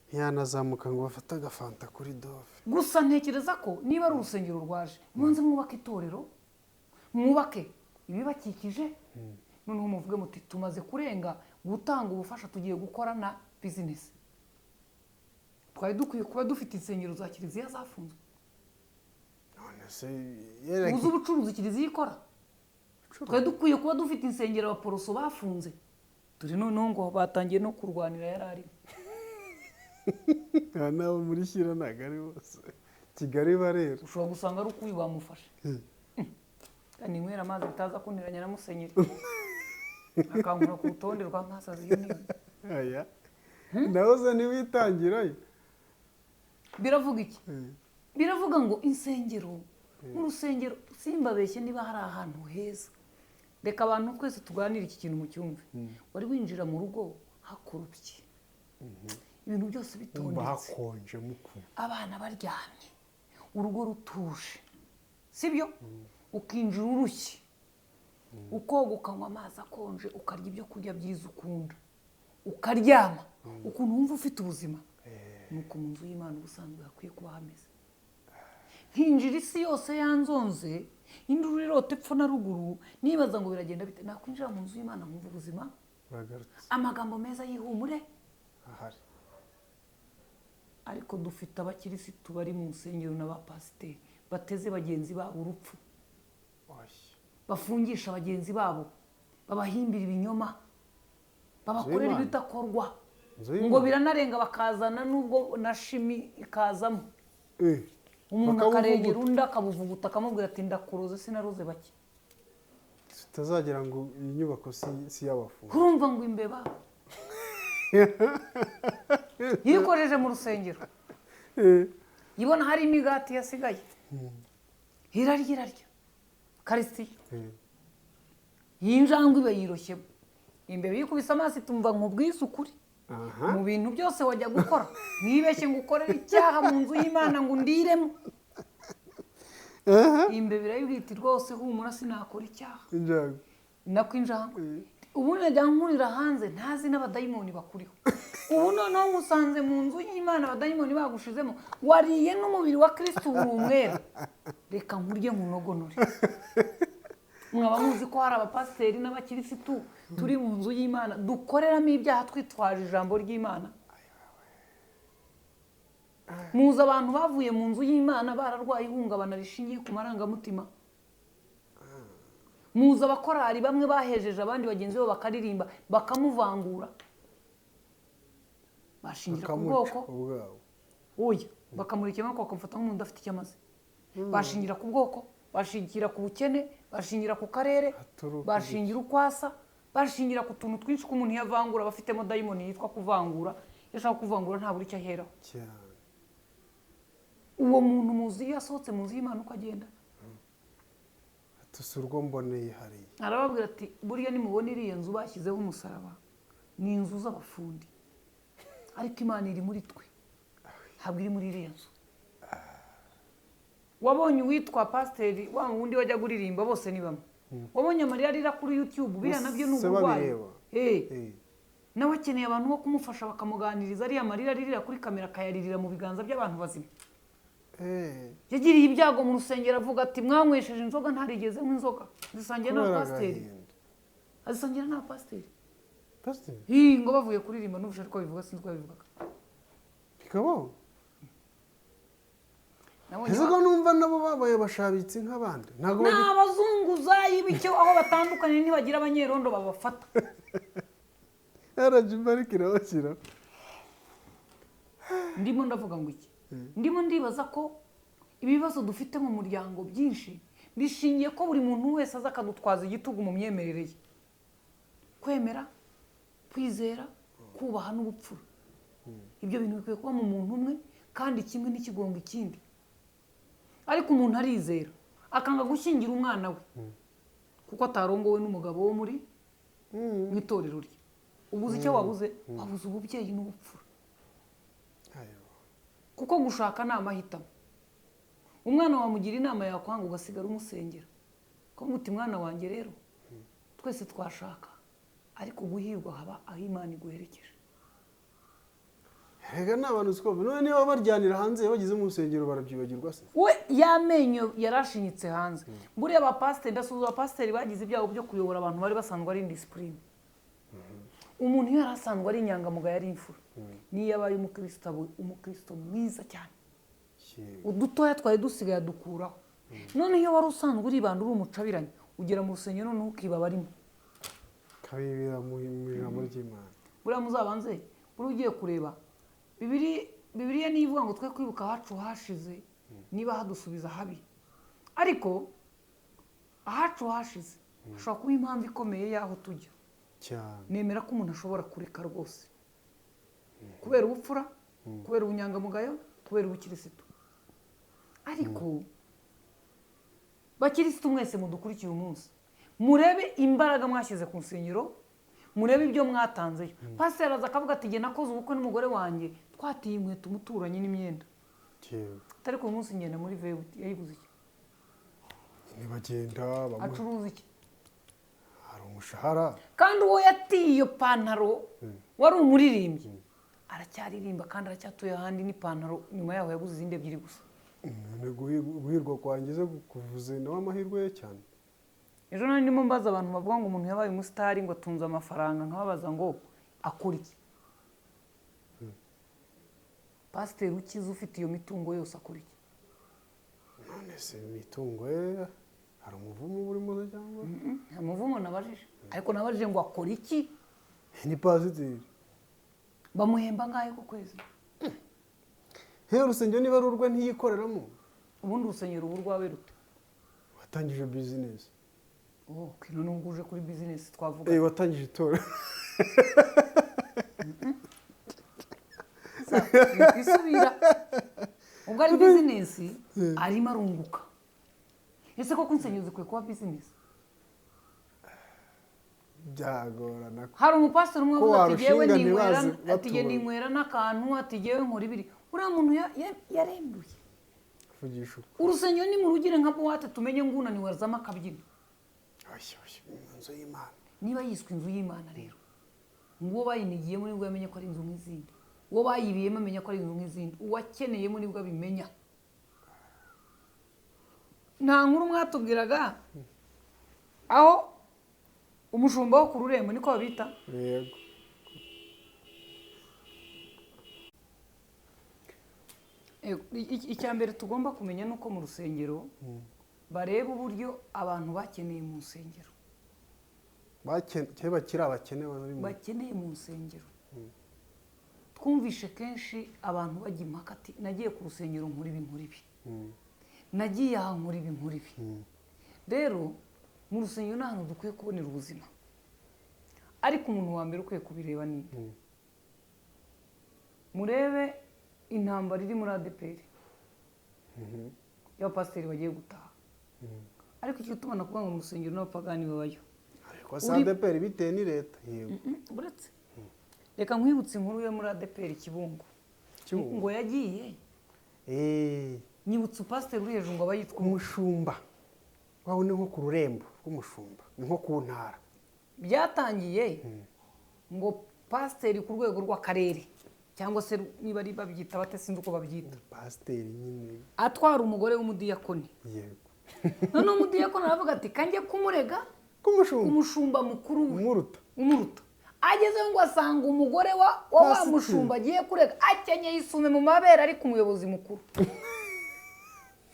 ntiyanazamuka ngo bafate agafanta kuri dove. Gusa ntekereza ko niba ari urusengero rwaje mubanze mwubake itorero, mwubake ibibakikije, noneho muvuge muti tumaze kurenga gutanga ubufasha, tugiye gukora na bizinesi. Twari dukwiye kuba dufite insengero za kiliziya zafunzwe. none se uzi ubucuruzi kiliziya ikora. Twari dukwiye kuba dufite insengero abaporoso bafunze. Turi noneho ngo batangiye no kurwanira yari arimo. nabo muri Shyira ntabwo ari bose, Kigali barera. Ushobora gusanga ari ukuyi bamufashe. Kandi nywera amazi bitaza kuniranya na Musenyeri. Akankura ku rutonde rwa Mpasazi y'Union. aya nawe se ntiwitangirayo. Biravuga iki? Biravuga ngo insengero, mu rusengero simbabeshye niba hari ahantu heza. Reka abantu twese tuganire iki kintu mu cyumve. Wari winjira mu rugo hakorupye. Ibintu byose bitondetse, hakonje mukuru, abana baryamye, urugo rutuje, sibyo? Ukinjira urushye, ukoga ukanywa amazi akonje, ukarya ibyo kurya byiza ukunda, ukaryama, ukuntu wumva ufite ubuzima. Nuko mu nzu y'Imana ubusanzwe hakwiye kuba hameze. Nkinjira isi yose yanzonze, induru irota epfo na ruguru, nibaza ngo biragenda bite. Nakwinjira mu nzu y'Imana nkumva ubuzima, amagambo meza y'ihumure ahari. Ariko dufite abakirisitu bari mu nsengero n'abapasiteri bateze bagenzi babo urupfu, bafungisha bagenzi babo, babahimbira ibinyoma, babakorera ibidakorwa, ngo biranarenga bakazana n'ubwo na shimi ikazamo. Umuntu akaregera undi akabuvuguta akamubwira ati ndakuroze sinaroze bake. Tutazagira ngo iyi nyubako si y'abafunga. Kurumva ngo imbeba yikojeje mu rusengero, yibona hari imigati yasigaye, irarya karisitiya, y'injangwe ibe yiroshye. Imbeba yikubise amaso itumva nkubwise ukuri. Mu bintu byose wajya gukora mwibeshye ngo ukorere icyaha mu nzu y'Imana ngo ndiremo. Imbeba irayibwita rwose humura sinakora icyaha. Nako injangwe ubu najya nkurira hanze ntazi n'abadayimoni bakuriho. Ubu noneho musanze mu nzu y'Imana abadayimoni bagushizemo, wariye n'umubiri wa Kristo umwera. Reka nkurye nkunogonore. Mwaba muzi ko hari abapasiteri n'abakirisitu turi mu nzu y'Imana dukoreramo ibyaha twitwaje ijambo ry'Imana. Muzi abantu bavuye mu nzu y'Imana bararwaye ihungabana rishingiye ku marangamutima. Muzi abakorari bamwe bahejeje abandi bagenzi babo bakaririmba bakamuvangura, bashingira ku bwoko, oya bakamurikira ko bakamufata nk'umuntu afite icyo amaze. Bashingira ku bwoko, bashingira ku bukene, bashingira ku karere, bashingira ukwasa, bashingira ku tuntu twinshi ko umuntu yavangura bafitemo dayimoni yitwa kuvangura. Yashaka kuvangura nta buri cyo aheraho. Uwo muntu muzi yasohotse mu nzu y'Imana uko agenda, tusurwo mboneye hariya arababwira ati buriya nimubona iriya nzu bashyizeho umusaraba ni inzu z'abafundi, ariko Imana iri muri twe, ntabwo iri muri iriya nzu. Wabonye uwitwa pasiteri wa wundi wajya kuririmba bose ni bamwe. Wabonye amarira arira kuri YouTube, biriya nabyo ni uburwayi. Nawe akeneye abantu bo kumufasha bakamuganiriza, ariya marira aririra kuri kamera akayaririra mu biganza by'abantu bazima. Yagiriye ibyago mu rusengero avuga ati mwanywesheje inzoga ntarigeze nk'inzoga. Zisangiye n'abapasiteri. Azisangira n'abapasiteri. Pasiteri? Ngo bavuye kuririmba n'ubusha ariko bivuga sinzi ko bivugaga. Bikabaho? Ese ko numva nabo babaye bashabitse nk'abandi? N'abazunguzayi bicyo aho batandukanye ntibagira abanyerondo babafata. Arajimarikira bashyira. Ndimo ndavuga ngo iki? Ndimo ndibaza ko ibibazo dufite mu muryango byinshi bishingiye ko buri muntu wese aza akadutwaza igitugu mu myemerere ye. Kwemera, kwizera, kubaha n'ubupfura. Ibyo bintu bikwiye kuba mu muntu umwe kandi kimwe n'ikigongo ikindi. Ariko umuntu arizera akanga gushyingira umwana we kuko atarongowe n'umugabo wo muri mu itorero rye. Ubuze icyo wabuze? Wabuze ububyeyi n'ubupfura. kuko gushaka ni amahitamo. Umwana wamugira inama yakwanga ugasigara umusengera ko muti mwana wanjye rero twese twashaka ariko guhirwa haba aho Imana iguherekeje. Rega n'abantu siko none niba baryanira hanze bageze mu rusengero barabyibagirwa se. We yamenyo yarashinyitse hanze. Buriya abapasiteri ndasuza abapasiteri bagize ibyago byo kuyobora abantu bari basanzwe ari indiscipline. Umuntu iyo yarasanzwe ari inyangamugayo ari imfura niyo yabaye umukristo mwiza cyane. Udutoya twari dusigaye dukuraho. None iyo wari usanzwe uri ibanda uri umucabiranye ugera mu rusengero none ukiba barimo kabibira mu ijambo ry'Imana. Buriya muzabanze buri ugiye kureba Bibiliya nivuga ngo twe kwibuka ahacu hashize niba hadusubiza habi, ariko ahacu hashize hashobora kuba impamvu ikomeye y'aho tujya cyane. Nemera ko umuntu ashobora kureka rwose kubera ubupfura, kubera ubunyangamugayo, kubera ubukirisitu. Ariko bakirisitu mwese mudukurikiye umunsi murebe imbaraga mwashyize ku nsengero, murebe ibyo mwatanzeyo. Pasiteri aza akavuga ati jye nakoze ubukwe n'umugore wanjye twatiye inkweto umuturanyi n'imyenda. Atari ku munsi ngenda muri vebuti yayibuze iki? Ntibagenda acuruza iki? hari umushahara. Kandi uwo yatiye iyo pantaro wari umuririmbyi aracyaririmba kandi aracyatuye ahandi n'ipantaro nyuma yaho yaguze izindi ebyiri gusa. Guhirwa kwangize kuvuze nawe amahirwe ye cyane. Ejo nari ndimo mbaza abantu bavuga ngo umuntu yabaye umusitari ngo atunze amafaranga, nkababaza ngo akora iki? Pasiteri ukize ufite iyo mitungo yose akora iki? None se imitungo ye hari umuvumo burimo cyangwa? Nta muvumo nabajije, ariko nabajije ngo akora iki? Ni pasiteri. Bamuhemba ngahe ku kwezi? Urusengero niba ari urwe ntiyikoreramo. Ubundi urusengero ubu rwawe rute? Watangije business. Kino nubwo uje kuri business twavuga. Watangije itora. Isubira. Ubwo ari business arimo arunguka. Ese koko insengero zikwiye kuba business? Byagorana. Hari umupasiteri umwe uvuga ati yewe ninywera n'akantu ati yewe nkora ibiri. Uriya muntu yarembuye. Vugisha. Urusengero ni mu rugire nka buwate tumenye ngo unaniwe azama akabyina. Inzu y'Imana. Niba yiswe inzu y'Imana rero, ngo bayinigiyemo nibwo yamenye ko ari inzu nk'izindi, uwo bayibiyemo amenya ko ari inzu nk'izindi, uwakeneyemo nibwo abimenya. Nta nkuru mwatubwiraga aho umushumba wo ku rurembo niko babita? Yego. Icya mbere tugomba kumenya nuko mu rusengero bareba uburyo abantu bakeneye mu nsengero. Bakeneye mu nsengero. Twumvishe kenshi abantu bajya impaka ati nagiye ku rusengero nkora ibi. Nagiye aha nkora ibi. Rero mu rusengero ni ahantu dukwiye kubonera ubuzima. Ariko umuntu wa mbere ukwiye kubireba ni murebe intambara iri muri ADPR. Y'abapasiteri bagiye gutaha. Ariko icyo tubona kuvuga ngo mu rusengero n'abapagani babayo. Ariko ADPR bitewe ni leta. Yego. Buretse. Reka nkwibutse inkuru yo muri ADPR Kibungo. Ngo yagiye. Nyibutse upasiteri uri hejuru ngo abayitwa umushumba. Waho ni nko ku rurembo rw'umushumba. Ni nko ku ntara. Byatangiye ngo pasiteri ku rwego rw'akarere cyangwa se niba ari babyita bate sinzi uko babyita. Pasiteri nyine. Atwara umugore w'umudiyakoni. Yego. None umudiyakoni aravuga ati kanjye kumurega umushumba mukuru umuruta. Ageze ngo asanga umugore wa mushumba agiye kurega akenyeye isume mu mabere ari ku muyobozi mukuru.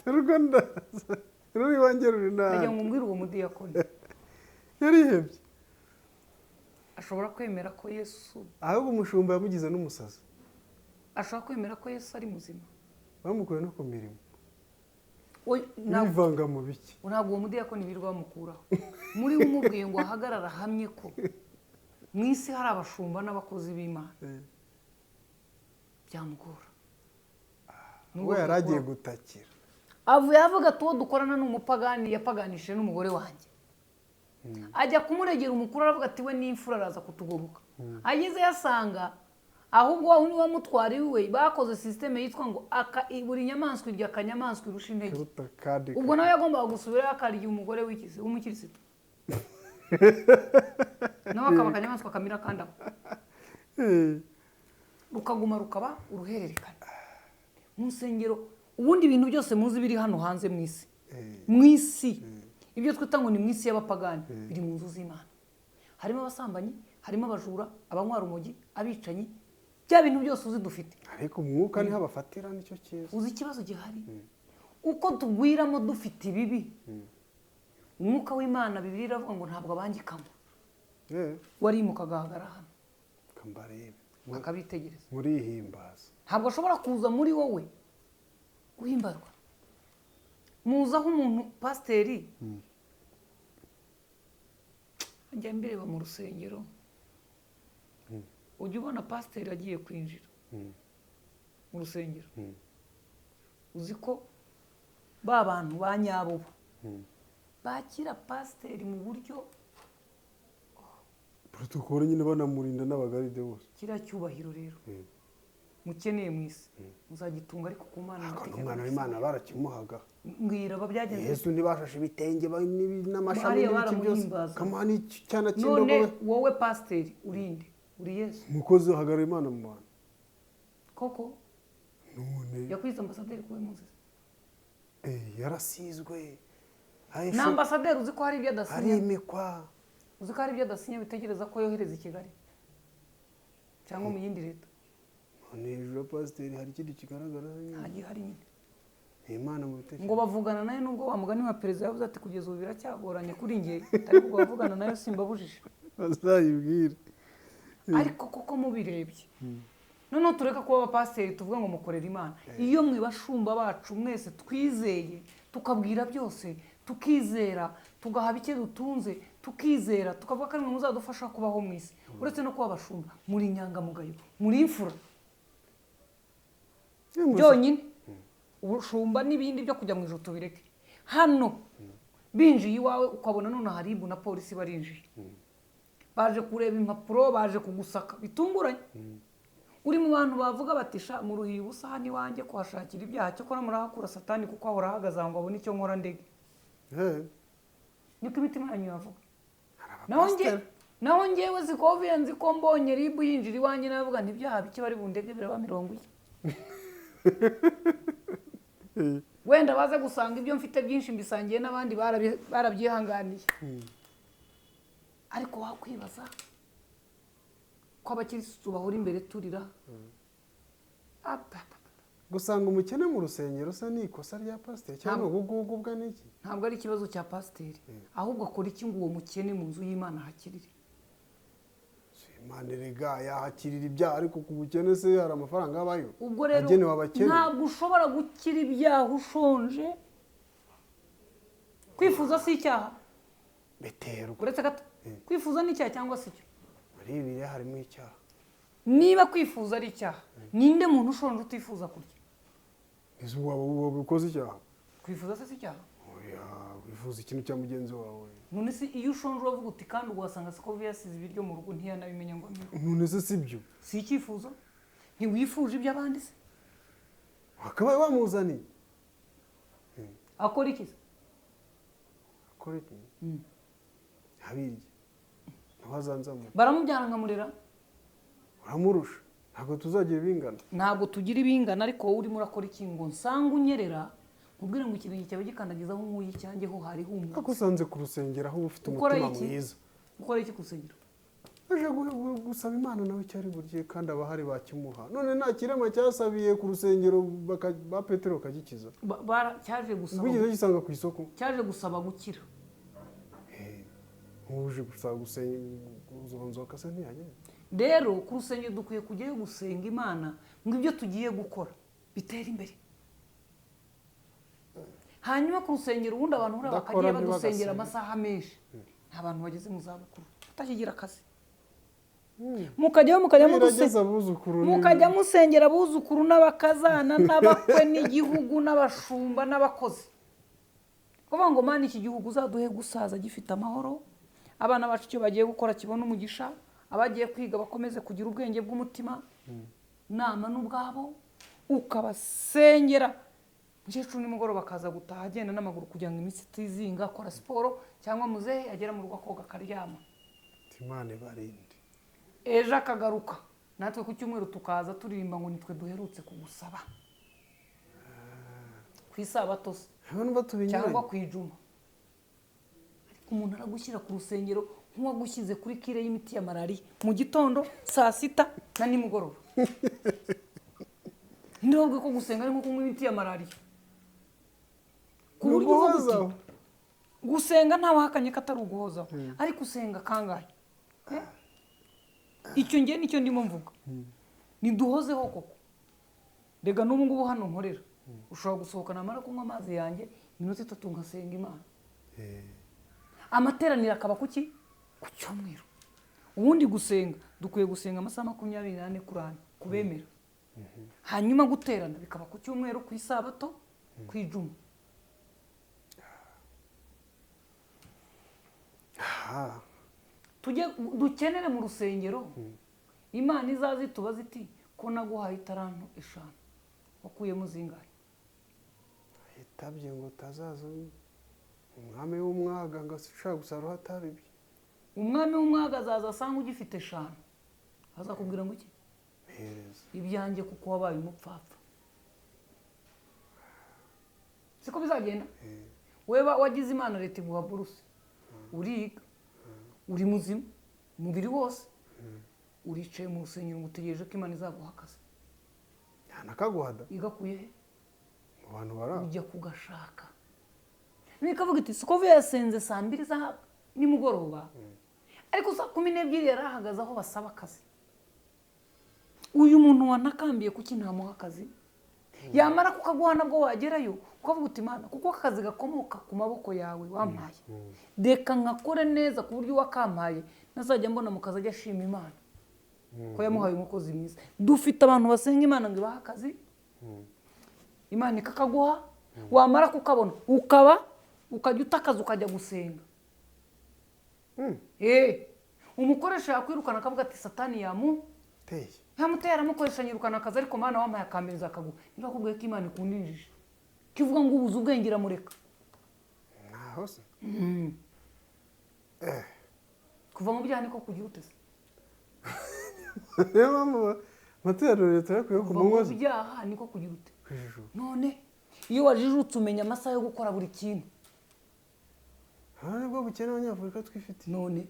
Rwanda. Ruri wangerura na. Ajya ngumbwira uwo mudiyakoni. Yarihebye. Ashobora kwemera ko Yesu. Ahubwo umushumba yamugize n'umusazi. Ashobora kwemera ko Yesu ari muzima. Bamukuye no ku mirimo. Nivanga mu biki. Ntabwo uwo mudiyakoni birwa bamukuraho. Muri umubwiye ngo ahagarara hamye ko mu isi hari abashumba n'abakozi b'Imana. Byamugora. We yaragiye gutakira. Avuye avuga ati uwo dukorana n'umupagani yapaganishije n'umugore wanjye. Ajya kumuregera umukuru aravuga ati we n'imfura araza kutugoboka. Ageze yasanga ahubwo wa wundi wamutwara iwe bakoze sisiteme yitwa ngo buri nyamaswa irya akanyamaswa irusha intege. Kuruta kandi ubwo nawe yagombaga gusubirayo akarya umugore w'umukirisitu nawe akaba akanyamaswa kamira kandi ako rukaguma rukaba uruhererekane mu nsengero. ubundi ibintu byose muzi biri hano hanze mu isi, mu isi ibyo twita ngo ni mu isi y'abapagani biri mu nzu z'Imana. Harimo abasambanyi, harimo abajura, abanywa urumogi, abicanyi, bya bintu byose uzi dufite. ariko umwuka niho abafatira nicyo cyiza. Uzi ikibazo gihari uko tugwiramo dufite ibibi. Umwuka w'Imana Bibiliya iravuga ngo ntabwo abangikamo. Warimuka agahagara hano kambarebe akabitegereza, murihimbaza. ntabwo ashobora kuza muri wowe guhimbarwa. Muzaho umuntu pasiteri njya mbireba mu rusengero, ujya ubona pasiteri agiye kwinjira mu rusengero, uzi ko ba bantu ba nyabo bakira pasiteri mu buryo protokole nyine banamurinda n'abagaride bose. kiriya cyubahiro rero mukeneye mu isi muzagitunga, ariko ku Mana umwana w'Imana barakimuhaga. mbwira babyagenze Yesu ntibashashe ibitenge n'amashami n'ibiki byose. Kamani cyana none cy'indogobe. wowe pasiteri urinde uri Yesu Umukozi uhagarara Imana mu bantu. koko None yakwize ambasaderi kuwe muzi yarasizwe. na ambasaderi uzi ko hari ibyo adasinya, Arimikwa. uzi ko hari ibyo adasinya bitegereza ko yohereza i Kigali cyangwa mu yindi leta. None hejuru ya pasiteri hari ikindi kigaragara nta gihari nyine Imana mu bitekerezo. ngo bavugana nayo, nubwo wa mugani wa perezida yavuze ati kugeza ubu biracyagoranye kuri njye, ariko ubwo bavugana nayo simbabujije. Azayibwire. ariko koko mubirebye noneho tureka kuba abapasiteri tuvuga ngo mukorera Imana. iyo mwe bashumba bacu mwese twizeye tukabwira byose tukizera tugaha bike dutunze tukizera tukavuga ko ari mwe muzadufasha kubaho mu isi, uretse no kuba abashumba muri inyangamugayo, muri imfura byonyine. Ubushumba n'ibindi byo kujya mu ijoro tubireke. Hano binjiye iwawe ukabona none haribu na polisi barinjiye, baje kureba impapuro, baje kugusaka bitunguranye. uri mu bantu bavuga batisha mu ruhiye ubusa hano iwanjye kuhashakira ibyaha cyo kora murahakura satani kuko ahora ahagaze ngo abone icyo nkora ndege. Niko imitima yanyu yavuga. naho njyewe Sikoviya nzi ko mbonye ribu yinjira iwanjye navuga nti ibyaha bike bari bundege biraba 40. Wenda baza gusanga ibyo mfite byinshi mbisangiye n'abandi barabyihanganiye. Ariko wakwibaza ko abakirisitu bahora imbere turira. Gusanga umukene mu rusengero sa ni ikosa rya pasiteri cyangwa ubugubwa n'iki? Ntabwo ari ikibazo cya pasiteri, ahubwo akora iki ngo uwo mukene mu nzu y'Imana hakirire? Imana rega yahakirira ibyaha, ariko ku bukene se hari amafaranga abayo. Ubwo rero ntabwo ushobora gukira ibyaha ushonje. Kwifuza si icyaha? Beterwa. Uretse gato kwifuza ni icyaha cyangwa si cyo? Muri ibi harimo icyaha. Niba kwifuza ari icyaha, ninde muntu ushonje utifuza kurya? Ese waba ukoze icyaha? Kwifuza se si icyaha? Oya, wifuza ikintu cya mugenzi wawe. None se iyo ushonje uravuga uti kandi ugasanga Sikoviya yasize ibiryo mu rugo ntiyanabimenya ngo amire. None se sibyo? Si icyifuzo? Ntiwifuje iby'abandi se? Akabaye wamuzaniye. Akora iki? Akora iki? Habirye. Ntawazanzamu. Baramubyara nkamurera. Uramurusha. Ntabwo tuzagira ibingana. Ntabwo tugira ibingana, ariko wowe urimo urakora iki ngo nsanga unyerera nkubwire ngo ikirenge cyawe gikandagiza aho nkuye icyanjye ho hari humwe. Ako usanze ku rusengero aho ufite umutima mwiza. Ukora iki ku rusengero? Aje gusaba Imana nawe cyari burye kandi abahari bakimuha. None nta kirema cyasabiye ku rusengero ba Petero kagikiza. Cyaje gusaba. Ubwize gisanga ku isoko. Cyaje gusaba gukira. Uje gusaba uzonzoka se ntiyagenda. Rero ku rusengero dukwiye kujyayo gusenga Imana ngo ibyo tugiye gukora bitera imbere. Hanyuma ku rusengero ubundi abantu bakagiye badusengera amasaha menshi. Nta bantu bageze mu zabukuru utakigira akazi. Mukajya musengera abuzukuru n'abakazana n'abakwe n'igihugu n'abashumba n'abakozi. Kuvuga ngo Mana iki gihugu uzaduhe gusaza gifite amahoro, abana bacu icyo bagiye gukora kibona umugisha, abagiye kwiga bakomeze kugira ubwenge bw'umutima, nama n'ubwabo ukabasengera umukecuru nimugoroba akaza gutaha agenda n'amaguru kugira ngo imitsi itizinga akora siporo cyangwa muzehe agera mu rugo akoga akaryama Imana ibarinde ejo akagaruka natwe ku cyumweru tukaza turirimba ngo nitwe duherutse kugusaba ku isabato se cyangwa ku ijuma ariko umuntu aragushyira ku rusengero nk'uwagushyize kuri kire y'imiti ya malariya mu gitondo saa sita na nimugoroba ntibavuge ko gusenga ari nko kunywa imiti ya malariya ku buryo uvuga gusenga ntawahakanye ko atari uguhozaho ariko usenga kangahe icyo ngiye nicyo ndimo mvuga ntiduhozeho koko rega n'ubu ngubu hano nkorera ushobora gusohoka namara kunywa amazi yanjye iminota 3 ngasenga Imana amateraniro akaba kuki ku cyumweru ubundi gusenga dukwiye gusenga amasaha 24 kurana kubemera hanyuma guterana bikaba ku cyumweru ku isabato ku ijuma tujye dukenere mu rusengero Imana izazi tubaza iti ko naguhaye itaranto 5 wakuyemo zingahe yitabye ngo tazaza umwami w'umwaga ngo ashaka gusarura atabibi umwami w'umwaga azaza asanga ugifite 5 azakubwira ngo iki mpereza ibyanjye kuko wabaye umupfapfa siko bizagenda weba wagize Imana leta iguha buruse uriga uri muzima umubiri wose uricaye mu rusengero ngutegereje ko Imana izaguha akazi nakaguhada igakuye he mu bantu bara ujya kugashaka nikavuga iti Scovia yasenze saa 2 za nimugoroba ariko saa 12 yarahagaze aho basaba akazi uyu muntu wanakambiye kuki ntamuha akazi yamara kukaguha nabwo wagerayo ukavuga uti Imana kuko akazi gakomoka ku maboko yawe wampaye reka nkakore neza ku buryo wakampaye nazajya mbona mu kazi ajya ashima Imana ko yamuhaye umukozi mwiza dufite abantu basenga Imana ngo ibaha akazi Imana ikakaguha wamara kukabona ukajya utakaza ukajya gusenga umukoresha yakwirukana akavuga ati satani yamuteye aramukoresha nyirukana akazi ariko Mana wampaye akambiriza akaguha niba akubwiye ko Imana ikundinjije kivuga ngo ubuze ubwenge iramureka naho se kuva mu byaha niko kugira utese mama materaniro leta yakwiye ku munwa mu byaha niko kugira ute none iyo wajijutse umenya amasaha yo gukora buri kintu nibwo bukene abanyafurika twifite none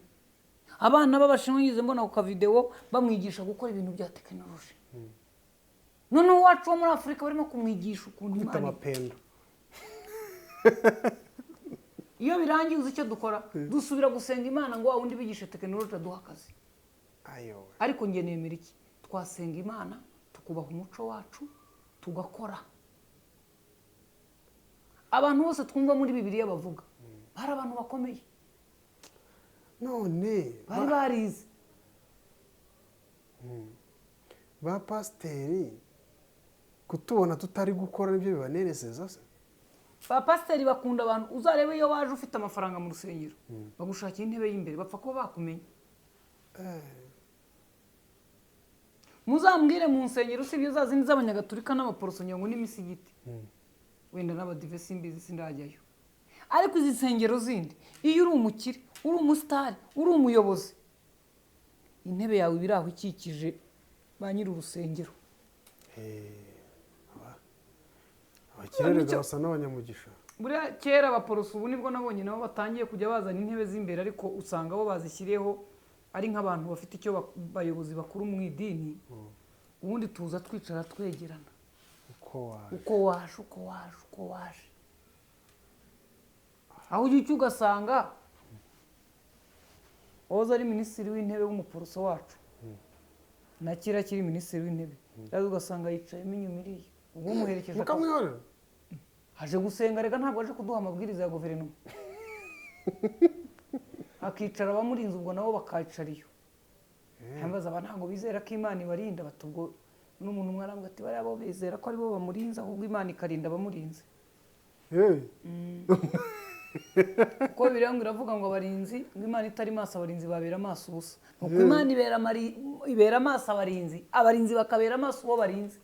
abana b'abashinwa ngize mbona ku video bamwigisha gukora ibintu bya tekinoloji none uwacu wo muri Afurika barimo kumwigisha ukuntu Imana amapendo iyo birangiye uzi icyo dukora dusubira gusenga Imana ngo wundi bigisha tekinoloji aduha akazi ariko nge nemera iki twasenga Imana tukubaha umuco wacu tugakora abantu bose twumva muri Bibiliya bavuga bari abantu bakomeye none bari barize ba pasiteri kutubona tutari gukora nibyo bibanerezeza se ba pasiteri bakunda abantu uzarebe iyo waje ufite amafaranga mu rusengero bagushakira intebe y'imbere bapfa kuba bakumenya muzambwire mu nsengero usibye zazindi z'abanyagatulika n'abaporosonyo ngo n'imisigiti wenda n'abadive simbizi sindajyayo ariko izi nsengero zindi iyo uri umukire uri umusitari uri umuyobozi intebe yawe ibiraho ikikije ba nyiri urusengero abakirere basa n'abanyamugisha buriya kera abaporoso ubu nibwo nabonye nabo batangiye kujya bazana intebe z'imbere ariko usanga bo bazishyiriyeho ari nk'abantu bafite icyo bayobozi bakuru mu idini ubundi tuza twicara twegerana uko waje aho ujya ugasanga wahoze ari minisitiri w'intebe w'umuporoso wacu na kera kiri minisitiri w'intebe rero ugasanga yicayemo inyuma iriya ubwo umuherekeje mukamwihorera aje gusenga rega ntabwo aje kuduha amabwiriza ya guverinoma akicara abamurinze ubwo nabo bakayicara iyo ntambaza aba ntabwo bizera ko Imana ibarinda batubwo n'umuntu umwe aravuga ati bariya bo bizera ko aribo bamurinze ahubwo Imana ikarinda abamurinze kuko bibiliya ngo iravuga ngo abarinzi ngo imana itari maso abarinzi babera amaso ubusa nuko imana ibera amaso abarinzi abarinzi bakabera amaso uwo barinzi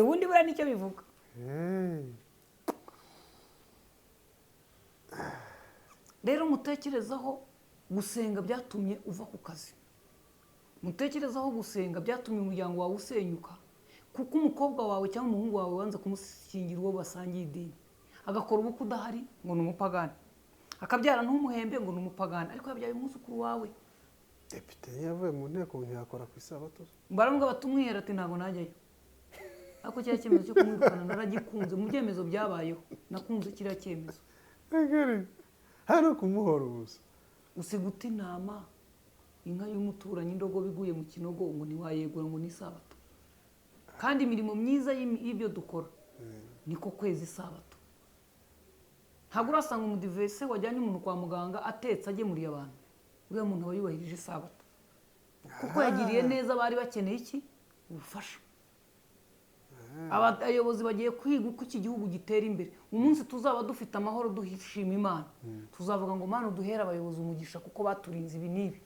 ubundi buriya nicyo bivuga. Rero mutekerezaho gusenga byatumye uva ku kazi, mutekerezaho gusenga byatumye umuryango wawe usenyuka kuko umukobwa wawe cyangwa umuhungu wawe wanze kumushyingira uwo basangiye idini, agakora ubukwe udahari ngo ni umupagani, akabyara ntumuhembe ngo ni umupagani, ariko yabyaye umwuzukuru wawe. Depite yavuye mu nteko ntiyakora ku isabato, baravuga batumwihera ati ntabwo najyayo, ariko kiriya cyemezo cyo kumwirukana naragikunze, mu byemezo byabayeho nakunze kiriya cyemezo. hari kumuhora ubusa, usiga uta intama inka y'umuturanyi indogobe iguye mu kinogo ngo ntiwayegura ngo ni isabato, kandi imirimo myiza y'ibyo dukora niko kwezi isabato. ntabwo urasanga umudivese wajyanye umuntu kwa muganga atetse agemuriye abantu, uriya muntu aba yubahirije isabato kuko yagiriye neza abari bakeneye iki ubufasha. abayobozi bagiye kwiga uko iki gihugu gitera imbere, umunsi tuzaba dufite amahoro dushima Imana tuzavuga ngo Mana duhere abayobozi umugisha kuko baturinze ibi n'ibi.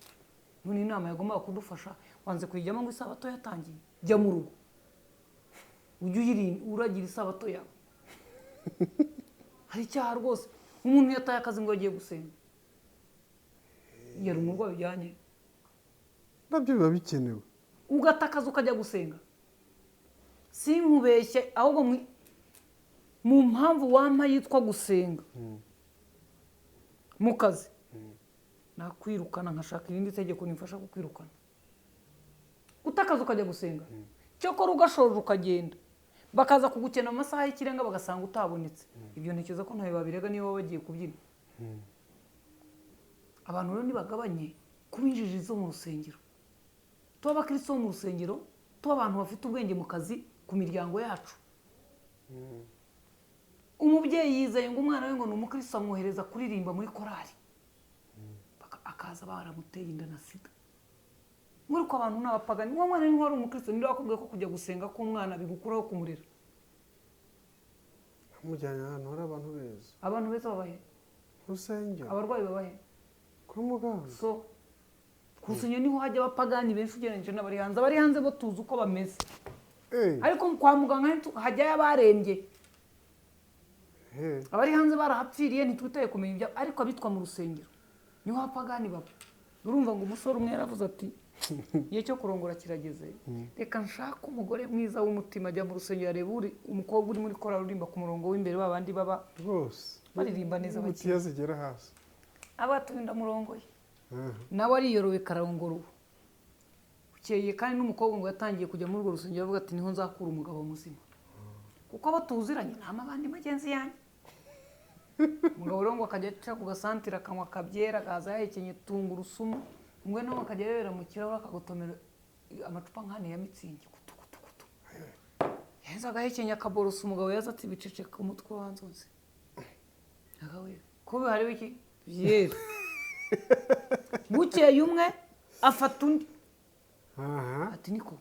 none inama yagombaga kudufasha wanze kuyijyamo ngo isabato yatangiye, jya mu rugo ujye uyirinda uragira isabato yawe. hari icyaha rwose, umuntu yataye akazi ngo agiye gusenga, yari umurwayi ujyanye nabyo biba bikenewe, ugata akazi ukajya gusenga. sinkubeshye ahubwo mu mpamvu wampa yitwa gusenga mu kazi nakwirukana nkashaka irindi tegeko nimfasha kukwirukana. uta akazi ukajya gusenga cyokora ugashoje ukagenda bakaza kugukena amasaha y'ikirenga bagasanga utabonetse, ibyo ntekereza ko ntawe babirega niba baba bagiye kubyina. abantu rero nibagabanye kuba injiji zo mu rusengero, tuba abakristo bo mu rusengero, tuba abantu bafite ubwenge mu kazi ku miryango yacu. umubyeyi yizeye ngo umwana we ngo ni umukristo amwohereza kuririmba muri korali, akaza baramuteye inda na sida. muri ko abantu n'abapagani, uwo mwana ni wari umukristo, ninde wakubwiye ko kujya gusenga k'umwana bigukuraho kumurera? amujyanye ahantu hari abantu beza, abantu beza babahe urusengero, abarwayi babahe kwa muganga. so kusenye niho hajya abapagani benshi ugereranyije n'abari hanze. abari hanze bo tuzi uko bameze, ariko kwa muganga hajyayo abarembye. abari hanze barahapfiriye ntitwitaye kumenya ibyo, ariko abitwa mu rusengero niho abapagani baba. urumva ngo umusore umwe yaravuze ati igihe cyo kurongora kirageze, reka nshaka umugore mwiza w'umutima. ajya mu rusengero areba umukobwa uri muri korali urimba ku murongo w'imbere, babandi baba rwose baririmba neza bakira zigera hasi, abaturinda murongo ye nawe ariyorowe kararongora ubu bukeye. kandi n'umukobwa ngo yatangiye kujya muri urwo rusengero avuga ati niho nzakura umugabo muzima, kuko abo tuziranye nta mabandi magenzi yanjye. umugabo rero ngo akajya aca ku gasantire akanywa akabyera, akaza yahekenye tungurusumu, umwe nawe akajya yibera mu kirahure akagotomera amacupa nk'ane ya mitsingi kutukutukutu, yahise agahekenya akaborosa. umugabo yaza ati biceceka umutwe wanzonze agawe kuba hariho iki byera. bukeye umwe afata undi ati niko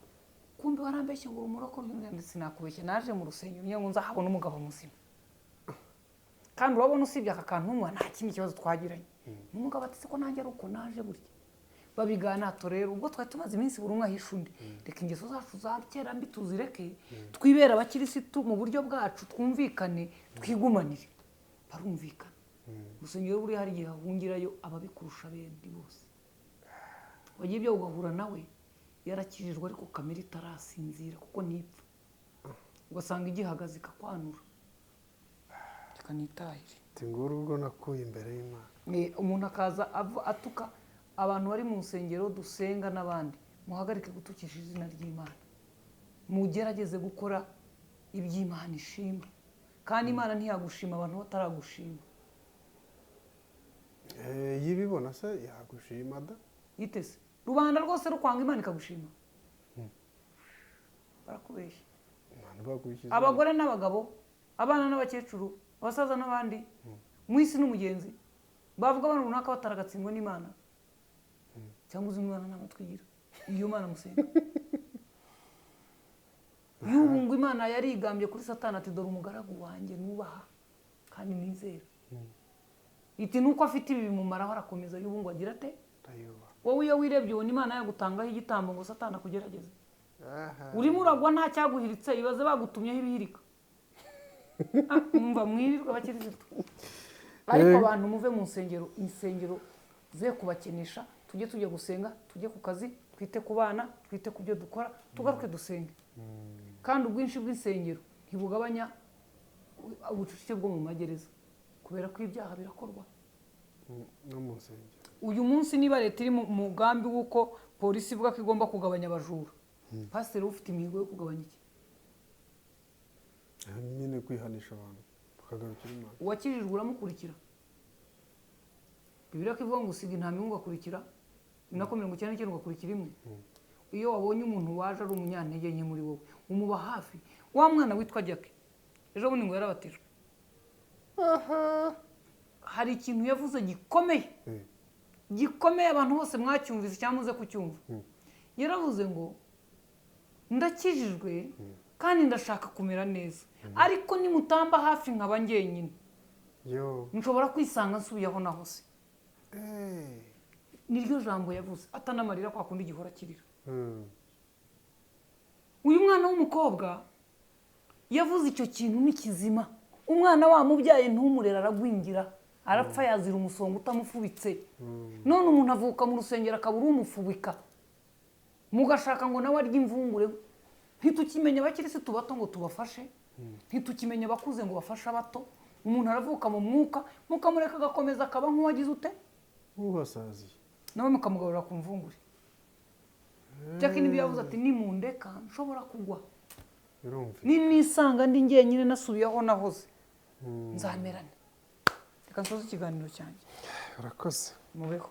kumbe warambeshye ngo umurokore, ndetse nakubeshye naje mu rusengero ngo nzahabona umugabo muzima, kandi urabona usibye aka kantu umwe nta kindi kibazo twagiranye. n'umugabo ati ko nanjye ari uko naje burya. babiganato rero ubwo twari tumaze iminsi buri umwe ahisha undi, reka ingeso zacu za kera mbi tuzireke, twibera abakirisitu mu buryo bwacu, twumvikane twigumanire. barumvikana. urusengero buri hari igihe hahungirayo ababikurusha bendi bose, wagiye ibyo ugahura nawe yarakijijwe ariko kamere itarasinzira kuko ntipfa, ugasanga igihagaze ikakwanura kanitahire. nguru ubwo nakuye imbere y'Imana. umuntu akaza atuka abantu bari mu nsengero dusenga n'abandi, muhagarike gutukisha izina ry'Imana, mugerageze gukora iby'Imana ishima, kandi Imana ntiyagushima abantu bataragushima. yibibona se yagushima da yitese rubanda rwose rukwanga Imana ikagushima, barakubeshya. abagore n'abagabo, abana n'abakecuru, abasaza n'abandi, mu isi n'umugenzi, bavuga abantu runaka bataragatsindwa n'Imana, cyangwa uzi Imana nta matwi igira, iyo Mana musenga. y'ubu ngo Imana yarigambye kuri Satani ati dore umugaragu wanjye nubaha kandi nizera, iti nuko afite ibi bimumaraho arakomeza y'ubu ngo agira ate ndayubaha. wowe iyo wirebye ubona imana yagutangaho igitambo ngo satana kugerageza Aha. urimo uragwa nta cyaguhiritse ibaze bagutumyeho ibihirika mwumva mwirirwa bakirisitu ariko abantu muve mu insengero ze kubakenesha tujye tujya gusenga tujye ku kazi twite ku bana twite ku byo dukora tugaruke dusenge kandi ubwinshi bw'insengero ntibugabanya ubucucike bwo mu magereza kubera ko ibyaha birakorwa no mu nsengero. uyu munsi niba leta iri mu mugambi w'uko polisi ivuga ko igomba kugabanya abajura pasiteri ufite imihigo yo kugabanya iki nyine kwihanisha abantu bakagarukira Imana. uwakijijwe uramukurikira Bibiliya ko ivuga ngo usiga intama imwe ugakurikira inako 99 ugakurikira imwe iyo wabonye umuntu waje ari umunyantege nke muri wowe umuba hafi wa mwana witwa Jackie ejo bundi ngo yarabatijwe hari ikintu yavuze gikomeye abantu bose mwacyumvise cyamuze kucyumva yaravuze ngo ndakijijwe kandi ndashaka kumera neza ariko nimutamba hafi nkaba ngenyine nshobora kwisanga nsubiyeho nahose niryo jambo yavuze atanamarira kwa kundi gihora kirira uyu mwana w'umukobwa yavuze icyo kintu ni kizima umwana wamubyaye ntumurera aragwingira arapfa yazira umusonga utamufubitse none umuntu avuka mu rusengero akabura umufubika mugashaka ngo nawe arye imvungure ntitukimenya abakirisitu bato ngo tubafashe ntitukimenya abakuze ngo bafashe abato umuntu aravuka mu mwuka mukamureka agakomeza akaba nk'uwagize ute nk'uwasaziye nawe mukamugarura ku mvungure Jackie nibyo yavuze ati nimundeka nshobora kugwa nisanga ndi ngenyine nasubiyeho nahoze nzamerane reka nsoze ikiganiro cyanjye urakoze mubeho